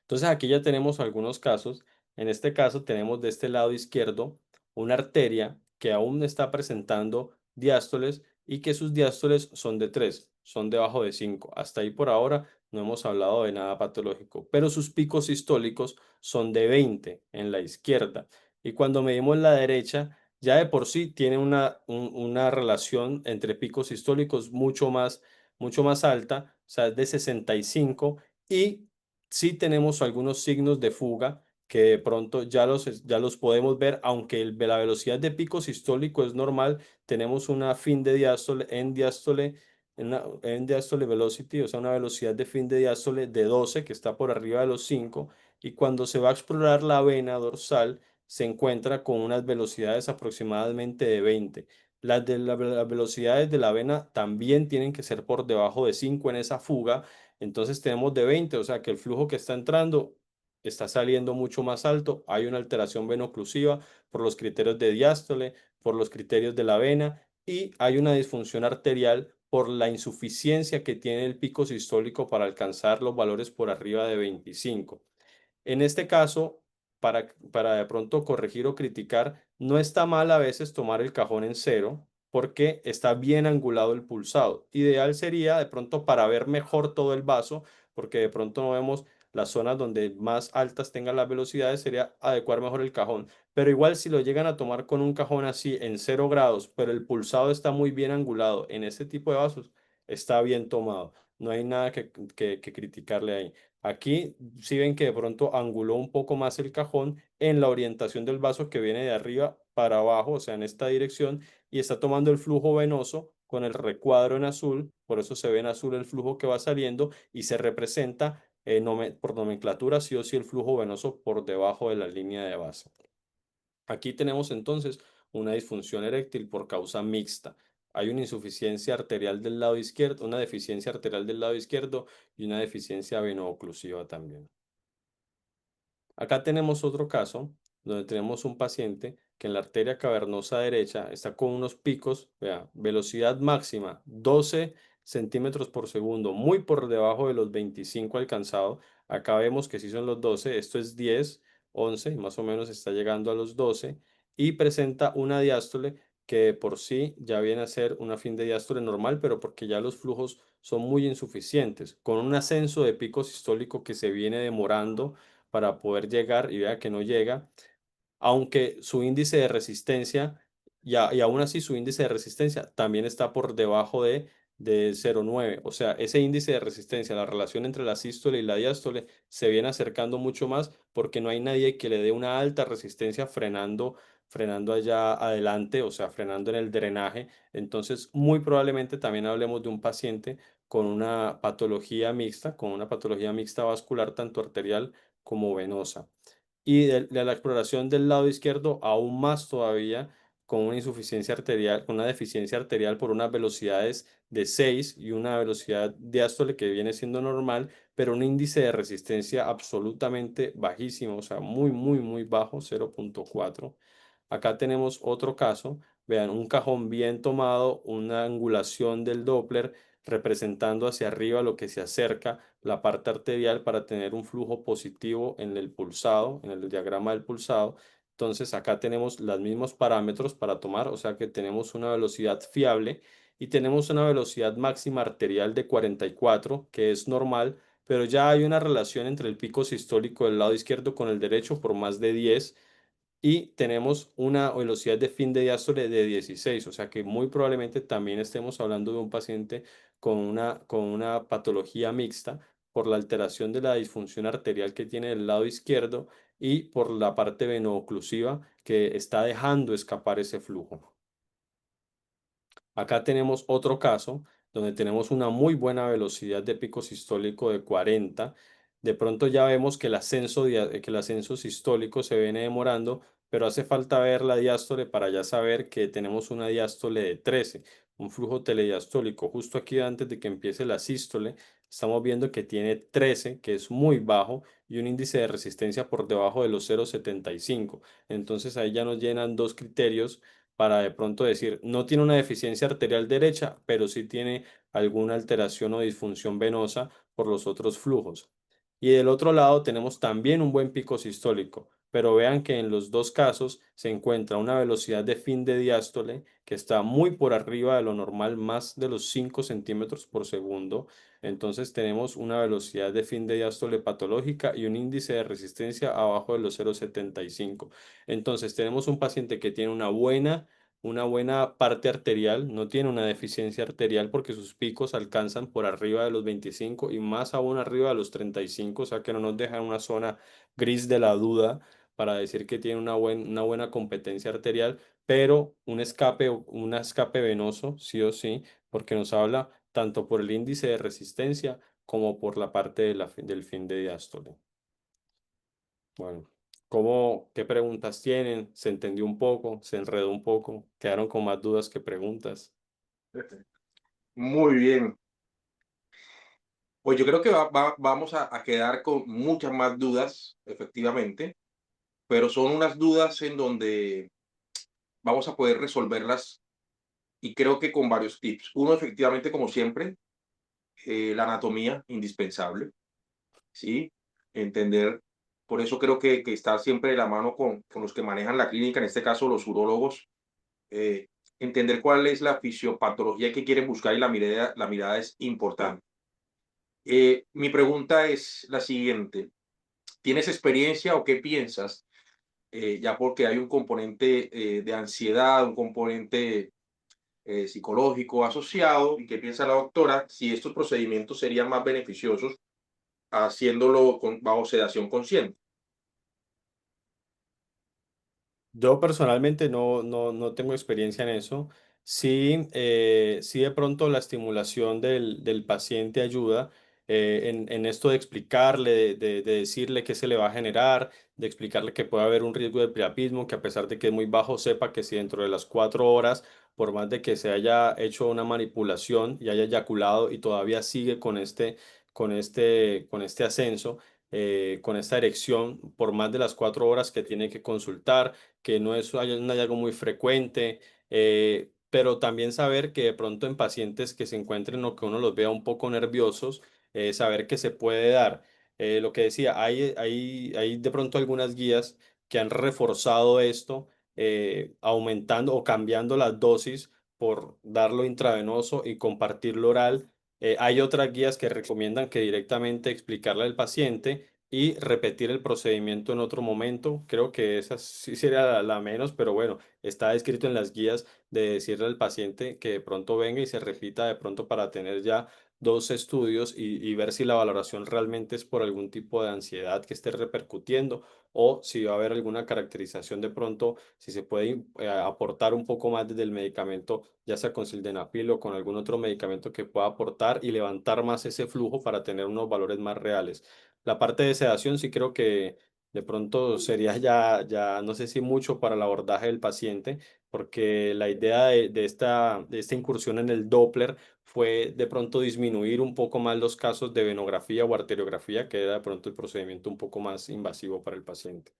Entonces aquí ya tenemos algunos casos. En este caso tenemos de este lado izquierdo una arteria que aún está presentando diástoles, y que sus diástoles son de 3, son debajo de 5. Hasta ahí por ahora no hemos hablado de nada patológico, pero sus picos sistólicos son de 20 en la izquierda. Y cuando medimos la derecha, ya de por sí tiene una relación entre picos sistólicos mucho más alta, o sea, es de 65, y sí tenemos algunos signos de fuga que de pronto ya los podemos ver, aunque la velocidad de pico sistólico es normal. Tenemos una fin de diástole, en diástole velocity, o sea, una velocidad de fin de diástole de 12 que está por arriba de los 5, y cuando se va a explorar la vena dorsal se encuentra con unas velocidades aproximadamente de 20. Las velocidades de la vena también tienen que ser por debajo de 5 en esa fuga. Entonces tenemos de 20, o sea que el flujo que está entrando está saliendo mucho más alto. Hay una alteración venoclusiva por los criterios de diástole, por los criterios de la vena, y hay una disfunción arterial por la insuficiencia que tiene el pico sistólico para alcanzar los valores por arriba de 25. En este caso, para de pronto corregir o criticar, no está mal a veces tomar el cajón en cero porque está bien angulado el pulsado. Ideal sería de pronto para ver mejor todo el vaso, porque de pronto no vemos las zonas donde más altas tengan las velocidades, sería adecuar mejor el cajón. Pero igual, si lo llegan a tomar con un cajón así en 0 grados, pero el pulsado está muy bien angulado en ese tipo de vasos, está bien tomado. No hay nada que criticarle ahí. Aquí si ven que de pronto anguló un poco más el cajón en la orientación del vaso que viene de arriba para abajo, o sea, en esta dirección, y está tomando el flujo venoso con el recuadro en azul. Por eso se ve en azul el flujo que va saliendo, y se representa por nomenclatura sí o sí el flujo venoso por debajo de la línea de base. Aquí tenemos entonces una disfunción eréctil por causa mixta. Hay una insuficiencia arterial del lado izquierdo, una deficiencia arterial del lado izquierdo y una deficiencia veno-oclusiva también. Acá tenemos otro caso donde tenemos un paciente que en la arteria cavernosa derecha está con unos picos, vea, velocidad máxima 12 centímetros por segundo, muy por debajo de los 25 alcanzados. Acá vemos que sí son los 12, esto es 10, 11, y más o menos está llegando a los 12, y presenta una diástole que por sí ya viene a ser una fin de diástole normal, pero porque ya los flujos son muy insuficientes, con un ascenso de pico sistólico que se viene demorando para poder llegar, y vea que no llega, aunque su índice de resistencia y aún así su índice de resistencia también está por debajo de 0,9. O sea, ese índice de resistencia, la relación entre la sístole y la diástole se viene acercando mucho más porque no hay nadie que le dé una alta resistencia frenando allá adelante, o sea, frenando en el drenaje. Entonces, muy probablemente también hablemos de un paciente con una patología mixta, con una patología mixta vascular, tanto arterial como venosa. Y de la exploración del lado izquierdo, aún más todavía, con una insuficiencia arterial, con una deficiencia arterial por unas velocidades de 6 y una velocidad diástole que viene siendo normal, pero un índice de resistencia absolutamente bajísimo, o sea, muy, muy, muy bajo, 0,4. Acá tenemos otro caso, vean, un cajón bien tomado, una angulación del Doppler representando hacia arriba lo que se acerca la parte arterial para tener un flujo positivo en el pulsado, en el diagrama del pulsado. Entonces acá tenemos los mismos parámetros para tomar, o sea que tenemos una velocidad fiable y tenemos una velocidad máxima arterial de 44, que es normal, pero ya hay una relación entre el pico sistólico del lado izquierdo con el derecho por más de 10 y tenemos una velocidad de fin de diástole de 16, o sea que muy probablemente también estemos hablando de un paciente con una patología mixta por la alteración de la disfunción arterial que tiene el lado izquierdo y por la parte veno-oclusiva que está dejando escapar ese flujo. Acá tenemos otro caso donde tenemos una muy buena velocidad de pico sistólico de 40. De pronto ya vemos que el ascenso sistólico se viene demorando, pero hace falta ver la diástole para ya saber que tenemos una diástole de 13, un flujo telediastólico. Justo aquí antes de que empiece la sístole, estamos viendo que tiene 13, que es muy bajo, y un índice de resistencia por debajo de los 0,75. Entonces ahí ya nos llenan dos criterios para de pronto decir, no tiene una deficiencia arterial derecha, pero sí tiene alguna alteración o disfunción venosa por los otros flujos. Y del otro lado tenemos también un buen pico sistólico, pero vean que en los dos casos se encuentra una velocidad de fin de diástole que está muy por arriba de lo normal, más de los 5 centímetros por segundo. Entonces tenemos una velocidad de fin de diástole patológica y un índice de resistencia abajo de los 0,75. Entonces tenemos un paciente que tiene una buena parte arterial, no tiene una deficiencia arterial porque sus picos alcanzan por arriba de los 25 y más aún arriba de los 35, o sea que no nos deja en una zona gris de la duda para decir que tiene una buena competencia arterial, pero un escape venoso, sí o sí, porque nos habla tanto por el índice de resistencia como por la parte del fin de diástole. Bueno, qué preguntas tienen? ¿Se entendió un poco? ¿Se enredó un poco? ¿Quedaron con más dudas que preguntas? Muy bien. Pues yo creo que vamos a quedar con muchas más dudas, efectivamente, pero son unas dudas en donde vamos a poder resolverlas y creo que con varios tips. Uno, efectivamente, como siempre, la anatomía, indispensable, ¿sí? Entender, por eso creo que estar siempre de la mano con los que manejan la clínica, en este caso los urólogos, eh, entender cuál es la fisiopatología que quieren buscar y la mirada es importante. Mi pregunta es la siguiente. ¿Tienes experiencia o qué piensas? Ya porque hay un componente de ansiedad, un componente psicológico asociado, y qué piensa la doctora si estos procedimientos serían más beneficiosos haciéndolo bajo sedación consciente. Yo personalmente no tengo experiencia en eso. Sí, sí de pronto la estimulación del paciente ayuda en esto de explicarle, de decirle qué se le va a generar, de explicarle que puede haber un riesgo de priapismo, que a pesar de que es muy bajo, sepa que si dentro de las 4 horas, por más de que se haya hecho una manipulación y haya eyaculado y todavía sigue con este ascenso, con esta erección, por más de las 4 horas que tiene que consultar que no es un hallazgo muy frecuente, pero también saber que de pronto en pacientes que se encuentren o que uno los vea un poco nerviosos, saber que se puede dar. Lo que decía, hay de pronto algunas guías que han reforzado esto, aumentando o cambiando las dosis por darlo intravenoso y compartirlo oral. Hay otras guías que recomiendan que directamente explicarle al paciente y repetir el procedimiento en otro momento. Creo que esa sí sería la menos, pero bueno, está escrito en las guías de decirle al paciente que de pronto venga y se repita de pronto para tener ya dos estudios y ver si la valoración realmente es por algún tipo de ansiedad que esté repercutiendo o si va a haber alguna caracterización de pronto, si se puede aportar un poco más desde el medicamento, ya sea con sildenafil o con algún otro medicamento que pueda aportar y levantar más ese flujo para tener unos valores más reales. La parte de sedación sí creo que de pronto sería ya no sé si mucho para el abordaje del paciente, porque la idea de esta incursión en el Doppler fue de pronto disminuir un poco más los casos de venografía o arteriografía, que era de pronto el procedimiento un poco más invasivo para el paciente.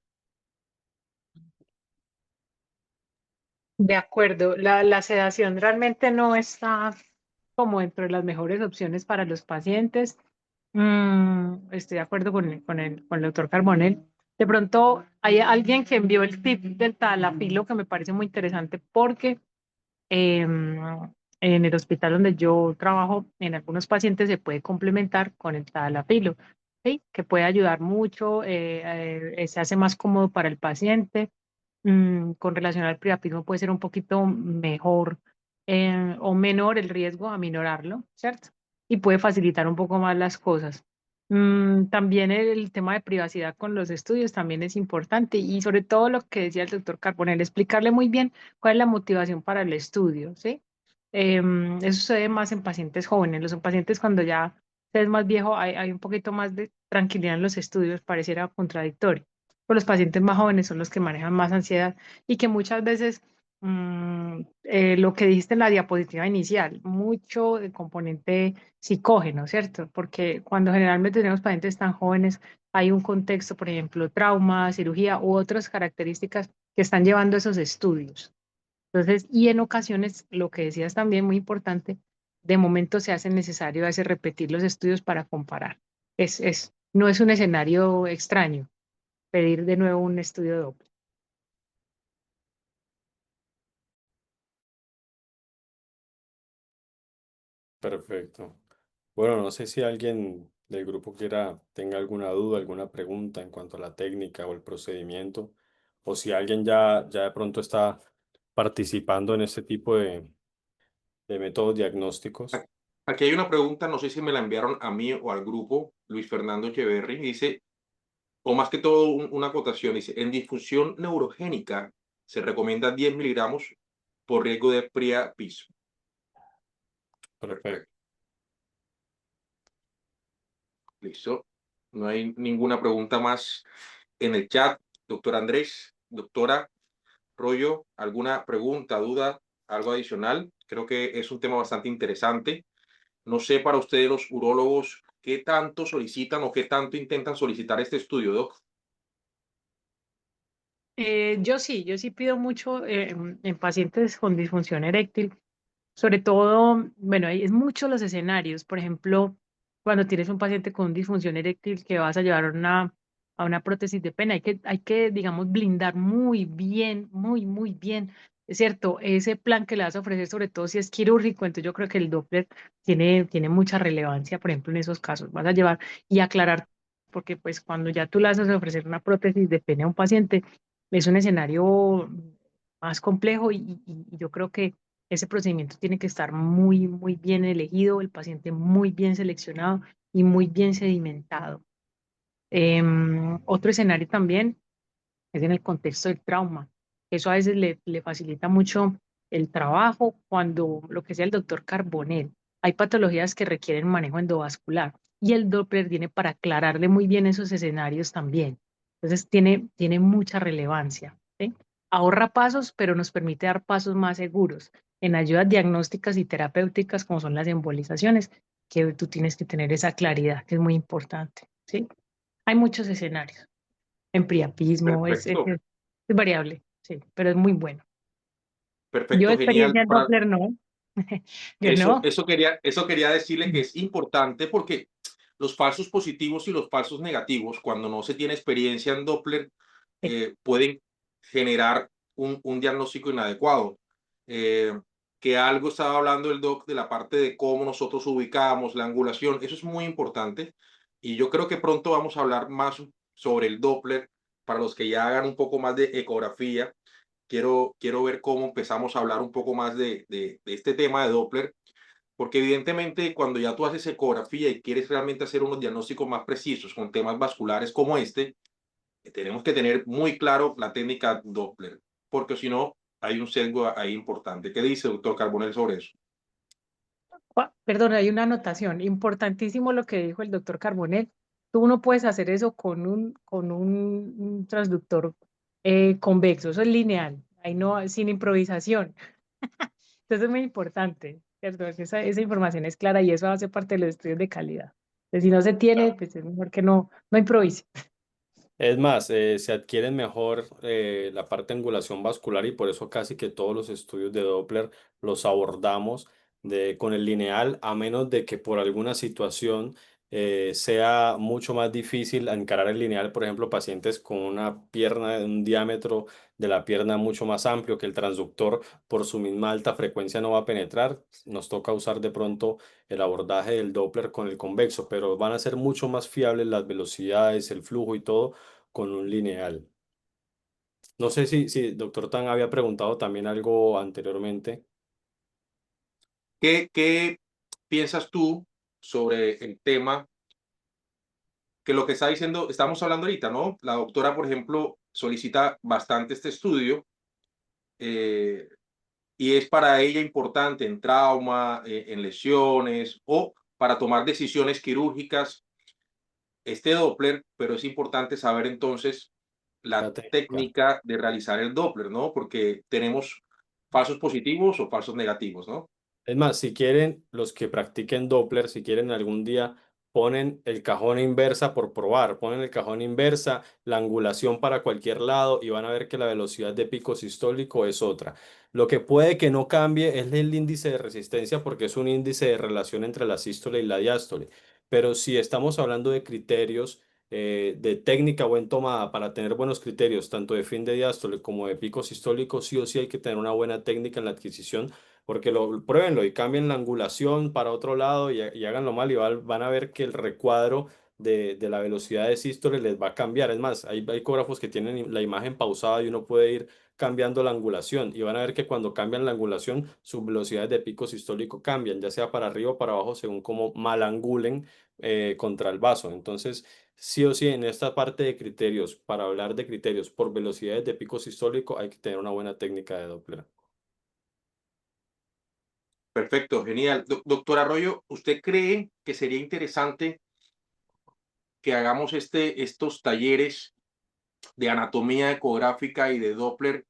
De acuerdo, la sedación realmente no está como dentro de las mejores opciones para los pacientes. Estoy de acuerdo con el doctor Carbonell. De pronto hay alguien que envió el tip del talafilo que me parece muy interesante porque em, en el hospital donde yo trabajo, en algunos pacientes se puede complementar con el talafilo, ¿sí? Que puede ayudar mucho, se hace más cómodo para el paciente. Con relación al priapismo puede ser un poquito mejor o menor el riesgo a minorarlo, ¿cierto? Y puede facilitar un poco más las cosas. También el tema de privacidad con los estudios también es importante y sobre todo lo que decía el doctor Carbonell, explicarle muy bien cuál es la motivación para el estudio, ¿sí? Eso sucede más en pacientes jóvenes. Los pacientes cuando ya se es más viejo hay un poquito más de tranquilidad en los estudios, pareciera contradictorio. Pero los pacientes más jóvenes son los que manejan más ansiedad y que muchas veces lo que dijiste en la diapositiva inicial, mucho de componente psicógeno, ¿cierto? Porque cuando generalmente tenemos pacientes tan jóvenes, hay un contexto, por ejemplo, trauma, cirugía u otras características que están llevando esos estudios. Entonces, y en ocasiones, lo que decías también muy importante, de momento se hace necesario a veces repetir los estudios para comparar. No es un escenario extraño pedir de nuevo un estudio doble. Perfecto. Bueno, no sé si alguien del grupo tenga alguna duda, alguna pregunta en cuanto a la técnica o el procedimiento, o si alguien ya de pronto está participando en este tipo de métodos diagnósticos. A- Aquí hay una pregunta, no sé si me la enviaron a mí o al grupo, Luis Fernando Echeverry, dice, o más que todo una acotación, dice, en disfunción neurogénica se recomienda 10 miligramos por riesgo de priapismo. Perfecto. Perfecto, listo. No hay ninguna pregunta más en el chat. Doctor Andrés, doctora Rollo, ¿alguna pregunta, duda, algo adicional? Creo que es un tema bastante interesante. No sé para ustedes los urólogos qué tanto solicitan o qué tanto intentan solicitar este estudio, Doc. Yo sí pido mucho en pacientes con disfunción eréctil, sobre todo, bueno, es mucho los escenarios. Por ejemplo, cuando tienes un paciente con disfunción eréctil que vas a llevar a una prótesis de pene, hay que, digamos, blindar muy bien, muy bien. Es cierto, ese plan que le vas a ofrecer, sobre todo si es quirúrgico, entonces yo creo que el Doppler tiene mucha relevancia, por ejemplo, en esos casos. Vas a llevar y aclarar, porque pues cuando ya tú le vas a ofrecer una prótesis de pene a un paciente, es un escenario más complejo y yo creo que ese procedimiento tiene que estar muy bien elegido, el paciente muy bien seleccionado y muy bien sedimentado. Otro escenario también es en el contexto del trauma. Eso a veces le facilita mucho el trabajo cuando lo que sea el doctor Carbonell. Hay patologías que requieren manejo endovascular y el Doppler viene para aclararle muy bien esos escenarios también. Entonces tiene mucha relevancia, ¿sí? Ahorra pasos, pero nos permite dar pasos más seguros en ayudas diagnósticas y terapéuticas como son las embolizaciones, que tú tienes que tener esa claridad, que es muy importante, ¿sí? Hay muchos escenarios. En priapismo, Perfecto, es variable, sí, pero es muy bueno. Yo perfecto, genial. experiencia en Doppler no, yo Eso, no. eso quería decirle que es importante porque los falsos positivos y los falsos negativos, cuando no se tiene experiencia en Doppler, pueden generar un diagnóstico inadecuado. Eh, que algo estaba hablando el doc de la parte de cómo nosotros ubicamos la angulación, eso es muy importante Y yo creo que pronto vamos a hablar más sobre el Doppler. Para los que ya hagan un poco más de ecografía, quiero ver cómo empezamos a hablar un poco más de este tema de Doppler, porque evidentemente cuando ya tú haces ecografía y quieres realmente hacer unos diagnósticos más precisos con temas vasculares como este, tenemos que tener muy claro la técnica Doppler, porque si no, hay un sesgo ahí importante. ¿Qué dice, doctor Carbonell, sobre eso? Perdón, hay una anotación. Importantísimo lo que dijo el doctor Carbonell. Tú no puedes hacer eso con un transductor convexo, eso es lineal, ahí no, sin improvisación. Entonces es muy importante, ¿cierto? Esa información es clara y eso hace parte de los estudios de calidad. Entonces, si no se tiene, pues es mejor que no improvise. Es más, se adquieren mejor la parte de angulación vascular y por eso casi que todos los estudios de Doppler los abordamos con el lineal, a menos de que por alguna situación sea mucho más difícil encarar el lineal, por ejemplo, pacientes con una pierna de un diámetro de la pierna mucho más amplio que el transductor por su misma alta frecuencia no va a penetrar. Nos toca usar de pronto el abordaje del Doppler con el convexo, pero van a ser mucho más fiables las velocidades, el flujo y todo con un lineal. No sé si doctor Tan había preguntado también algo anteriormente. ¿Qué piensas tú sobre el tema que lo que está diciendo, estamos hablando ahorita, ¿no? La doctora, por ejemplo, solicita bastante este estudio eh, y es para ella importante en trauma, en lesiones o para tomar decisiones quirúrgicas este Doppler, pero es importante saber entonces la La técnica. técnica de realizar el Doppler, ¿no? Porque tenemos falsos positivos o falsos negativos, ¿no? Es más, si quieren, los que practiquen Doppler, si quieren algún día, ponen el cajón inversa por probar, ponen el cajón inversa, la angulación para cualquier lado y van a ver que la velocidad de pico sistólico es otra. Lo que puede que no cambie es el índice de resistencia porque es un índice de relación entre la sístole y la diástole. Pero si estamos hablando de criterios de técnica buen tomada para tener buenos criterios, tanto de fin de diástole como de pico sistólico, sí o sí hay que tener una buena técnica en la adquisición porque pruébenlo y cambien la angulación para otro lado y háganlo mal y van a ver que el recuadro de la velocidad de sístole les va a cambiar. Es más, hay ecógrafos que tienen la imagen pausada y uno puede ir cambiando la angulación y van a ver que cuando cambian la angulación, sus velocidades de pico sistólico cambian, ya sea para arriba o para abajo, según cómo mal angulen contra el vaso. Entonces, sí o sí, en esta parte de criterios, para hablar de criterios por velocidades de pico sistólico, hay que tener una buena técnica de Doppler. Perfecto, genial. Doctor Arroyo, ¿usted cree que sería interesante que hagamos estos talleres de anatomía ecográfica y de Doppler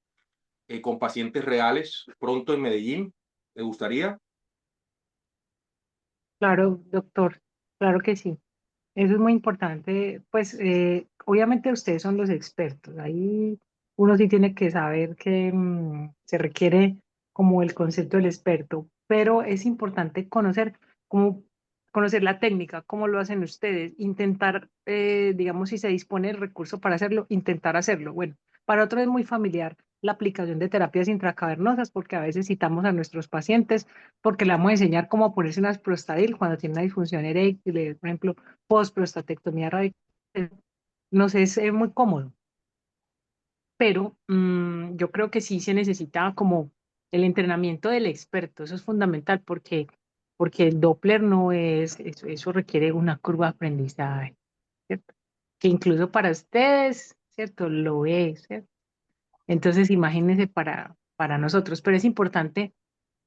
con pacientes reales pronto en Medellín? ¿Le gustaría? Claro, doctor, claro que sí. Eso es muy importante. Pues obviamente ustedes son los expertos. Ahí uno sí tiene que saber que se requiere como el concepto del experto, pero es importante conocer la técnica, cómo lo hacen ustedes, intentar, digamos, si se dispone el recurso para hacerlo, intentar hacerlo. Bueno, para otros es muy familiar la aplicación de terapias intracavernosas porque a veces citamos a nuestros pacientes porque le vamos a enseñar cómo ponerse unas Prostadil cuando tiene una disfunción eréctil, por ejemplo, post-prostatectomía radical. No sé, es muy cómodo, pero yo creo que sí se necesita como el entrenamiento del experto, eso es fundamental porque el Doppler no es, eso requiere una curva de aprendizaje, ¿cierto? Que incluso para ustedes, ¿cierto? Lo es, ¿cierto? Entonces imagínense para nosotros, pero es importante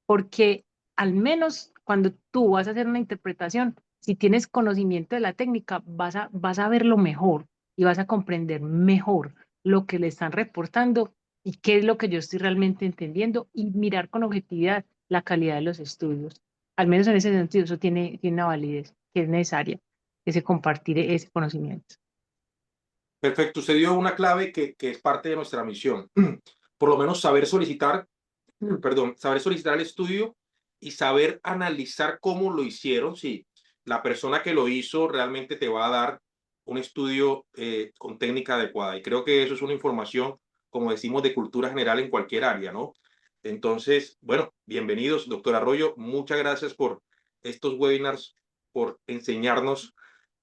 porque al menos cuando tú vas a hacer una interpretación, si tienes conocimiento de la técnica, vas a verlo mejor y vas a comprender mejor lo que le están reportando y qué es lo que yo estoy realmente entendiendo y mirar con objetividad la calidad de los estudios. Al menos en ese sentido, eso tiene una validez que es necesaria, ese compartir ese conocimiento. Perfecto, usted dio una clave que es parte de nuestra misión. Por lo menos saber solicitar, perdón, saber solicitar el estudio y saber analizar cómo lo hicieron. Si la persona que lo hizo realmente te va a dar un estudio con técnica adecuada. Y creo que eso es una información, como decimos, de cultura general en cualquier área, ¿no? Entonces, bueno, bienvenidos, doctor Arroyo. Muchas gracias por estos webinars, por enseñarnos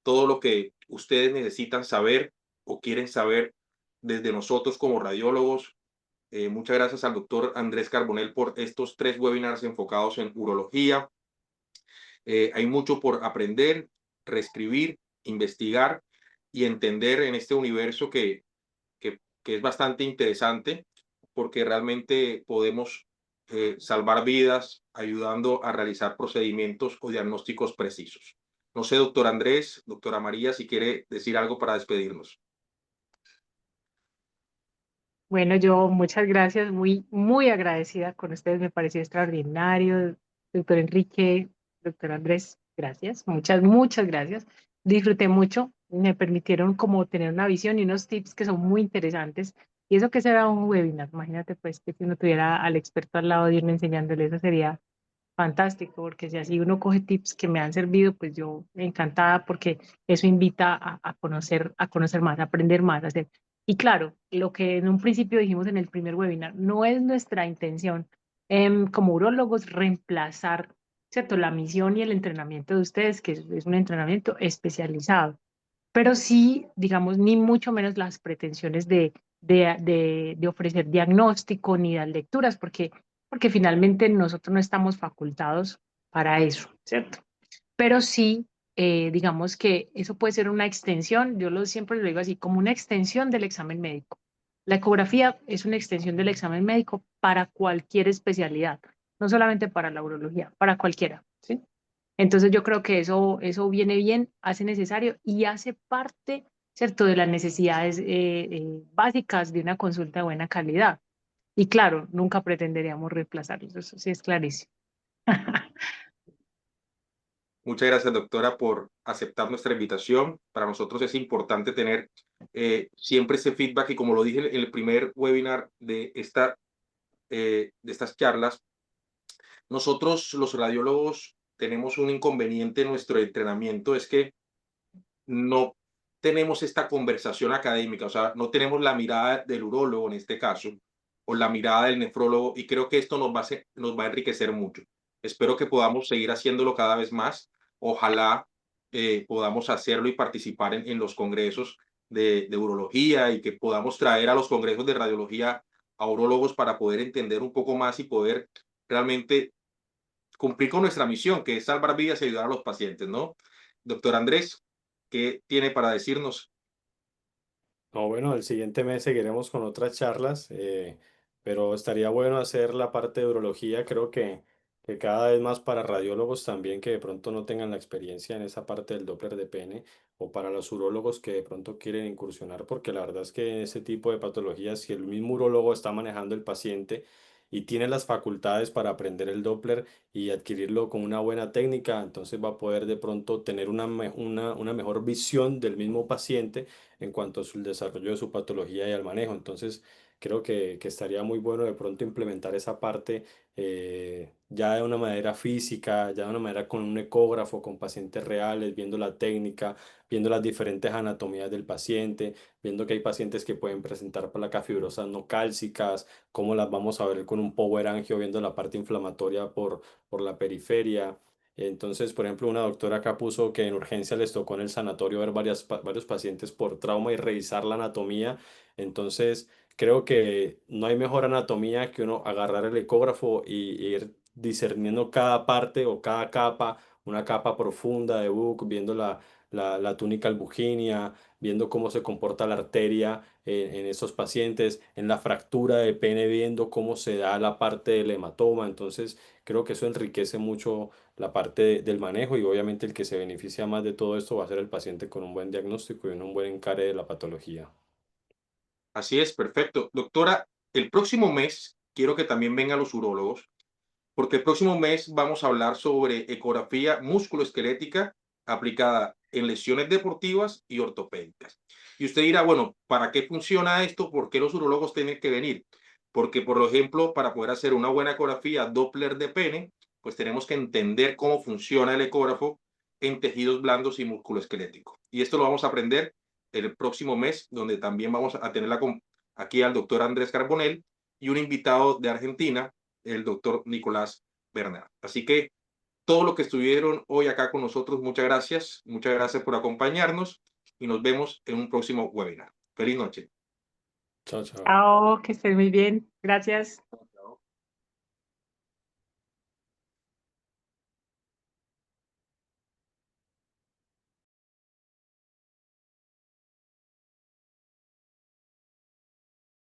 todo lo que ustedes necesitan saber o quieren saber desde nosotros como radiólogos. Muchas gracias al doctor Andrés Carbonell por estos 3 webinars enfocados en urología. Hay mucho por aprender, reescribir, investigar y entender en este universo que es bastante interesante, porque realmente podemos salvar vidas ayudando a realizar procedimientos o diagnósticos precisos. No sé, doctor Andrés, doctora María, si quiere decir algo para despedirnos. Bueno, yo muchas gracias, muy agradecida con ustedes, me pareció extraordinario. Doctor Enrique, doctor Andrés, gracias, muchas gracias. Disfruté mucho, me permitieron como tener una visión y unos tips que son muy interesantes. Y eso que será un webinar, imagínate pues que si uno tuviera al experto al lado de uno enseñándole, eso sería fantástico, porque si así uno coge tips que me han servido, pues yo encantada, porque eso invita a conocer más, a aprender más, a hacer. Y claro, lo que en un principio dijimos en el primer webinar, no es nuestra intención como urólogos reemplazar, ¿cierto? La misión y el entrenamiento de ustedes, que es un entrenamiento especializado, pero sí, digamos, ni mucho menos las pretensiones de ofrecer diagnóstico ni dar lecturas, porque finalmente nosotros no estamos facultados para eso, ¿cierto? Pero sí, digamos que eso puede ser una extensión, siempre lo digo así, como una extensión del examen médico. La ecografía es una extensión del examen médico para cualquier especialidad, no solamente para la urología, para cualquiera, ¿sí? Entonces yo creo que eso viene bien, hace necesario y hace parte, ¿cierto?, de las necesidades básicas de una consulta de buena calidad. Y claro, nunca pretenderíamos reemplazarlos, eso sí es clarísimo. Muchas gracias, doctora, por aceptar nuestra invitación. Para nosotros es importante tener siempre ese feedback y como lo dije en el primer webinar de estas charlas, nosotros los radiólogos tenemos un inconveniente en nuestro entrenamiento, es que no tenemos esta conversación académica, o sea, no tenemos la mirada del urólogo en este caso, o la mirada del nefrólogo, y creo que esto nos va a enriquecer mucho. Espero que podamos seguir haciéndolo cada vez más. Ojalá podamos hacerlo y participar en los congresos de urología y que podamos traer a los congresos de radiología a urólogos para poder entender un poco más y poder realmente cumplir con nuestra misión, que es salvar vidas y ayudar a los pacientes, ¿no? Doctor Andrés, ¿qué tiene para decirnos? No, bueno, el siguiente mes seguiremos con otras charlas, pero estaría bueno hacer la parte de urología. Creo que cada vez más para radiólogos también que de pronto no tengan la experiencia en esa parte del Doppler de pene, o para los urólogos que de pronto quieren incursionar, porque la verdad es que en ese tipo de patologías, si el mismo urólogo está manejando el paciente y tiene las facultades para aprender el Doppler y adquirirlo con una buena técnica, entonces va a poder de pronto tener una mejor visión del mismo paciente en cuanto a su desarrollo de su patología y al manejo. Entonces, creo que estaría muy bueno de pronto implementar esa parte ya de una manera física, ya de una manera con un ecógrafo, con pacientes reales, viendo la técnica, viendo las diferentes anatomías del paciente, viendo que hay pacientes que pueden presentar placas fibrosas no cálcicas, cómo las vamos a ver con un power angio, viendo la parte inflamatoria por la periferia. Entonces, por ejemplo, una doctora acá puso que en urgencia les tocó en el sanatorio ver varios pacientes por trauma y revisar la anatomía. Entonces, creo que no hay mejor anatomía que uno agarrar el ecógrafo y ir discerniendo cada parte o cada capa, una capa profunda de Buck, viendo la túnica albuginea, viendo cómo se comporta la arteria en esos pacientes, en la fractura de pene, viendo cómo se da la parte del hematoma. Entonces, creo que eso enriquece mucho la parte del manejo y obviamente el que se beneficia más de todo esto va a ser el paciente con un buen diagnóstico y un buen encare de la patología. Así es, perfecto. Doctora, el próximo mes quiero que también vengan los urólogos, porque el próximo mes vamos a hablar sobre ecografía musculoesquelética aplicada en lesiones deportivas y ortopédicas. Y usted dirá, bueno, ¿para qué funciona esto? ¿Por qué los urólogos tienen que venir? Porque, por ejemplo, para poder hacer una buena ecografía Doppler de pene, pues tenemos que entender cómo funciona el ecógrafo en tejidos blandos y musculoesqueléticos. Y esto lo vamos a aprender el próximo mes, donde también vamos a tener aquí al doctor Andrés Carbonell y un invitado de Argentina, el doctor Nicolás Bernard. Así que todo lo que estuvieron hoy acá con nosotros. Muchas gracias por acompañarnos y nos vemos en un próximo webinar. Feliz noche. Chao, chao. Chao, que estés muy bien. Gracias.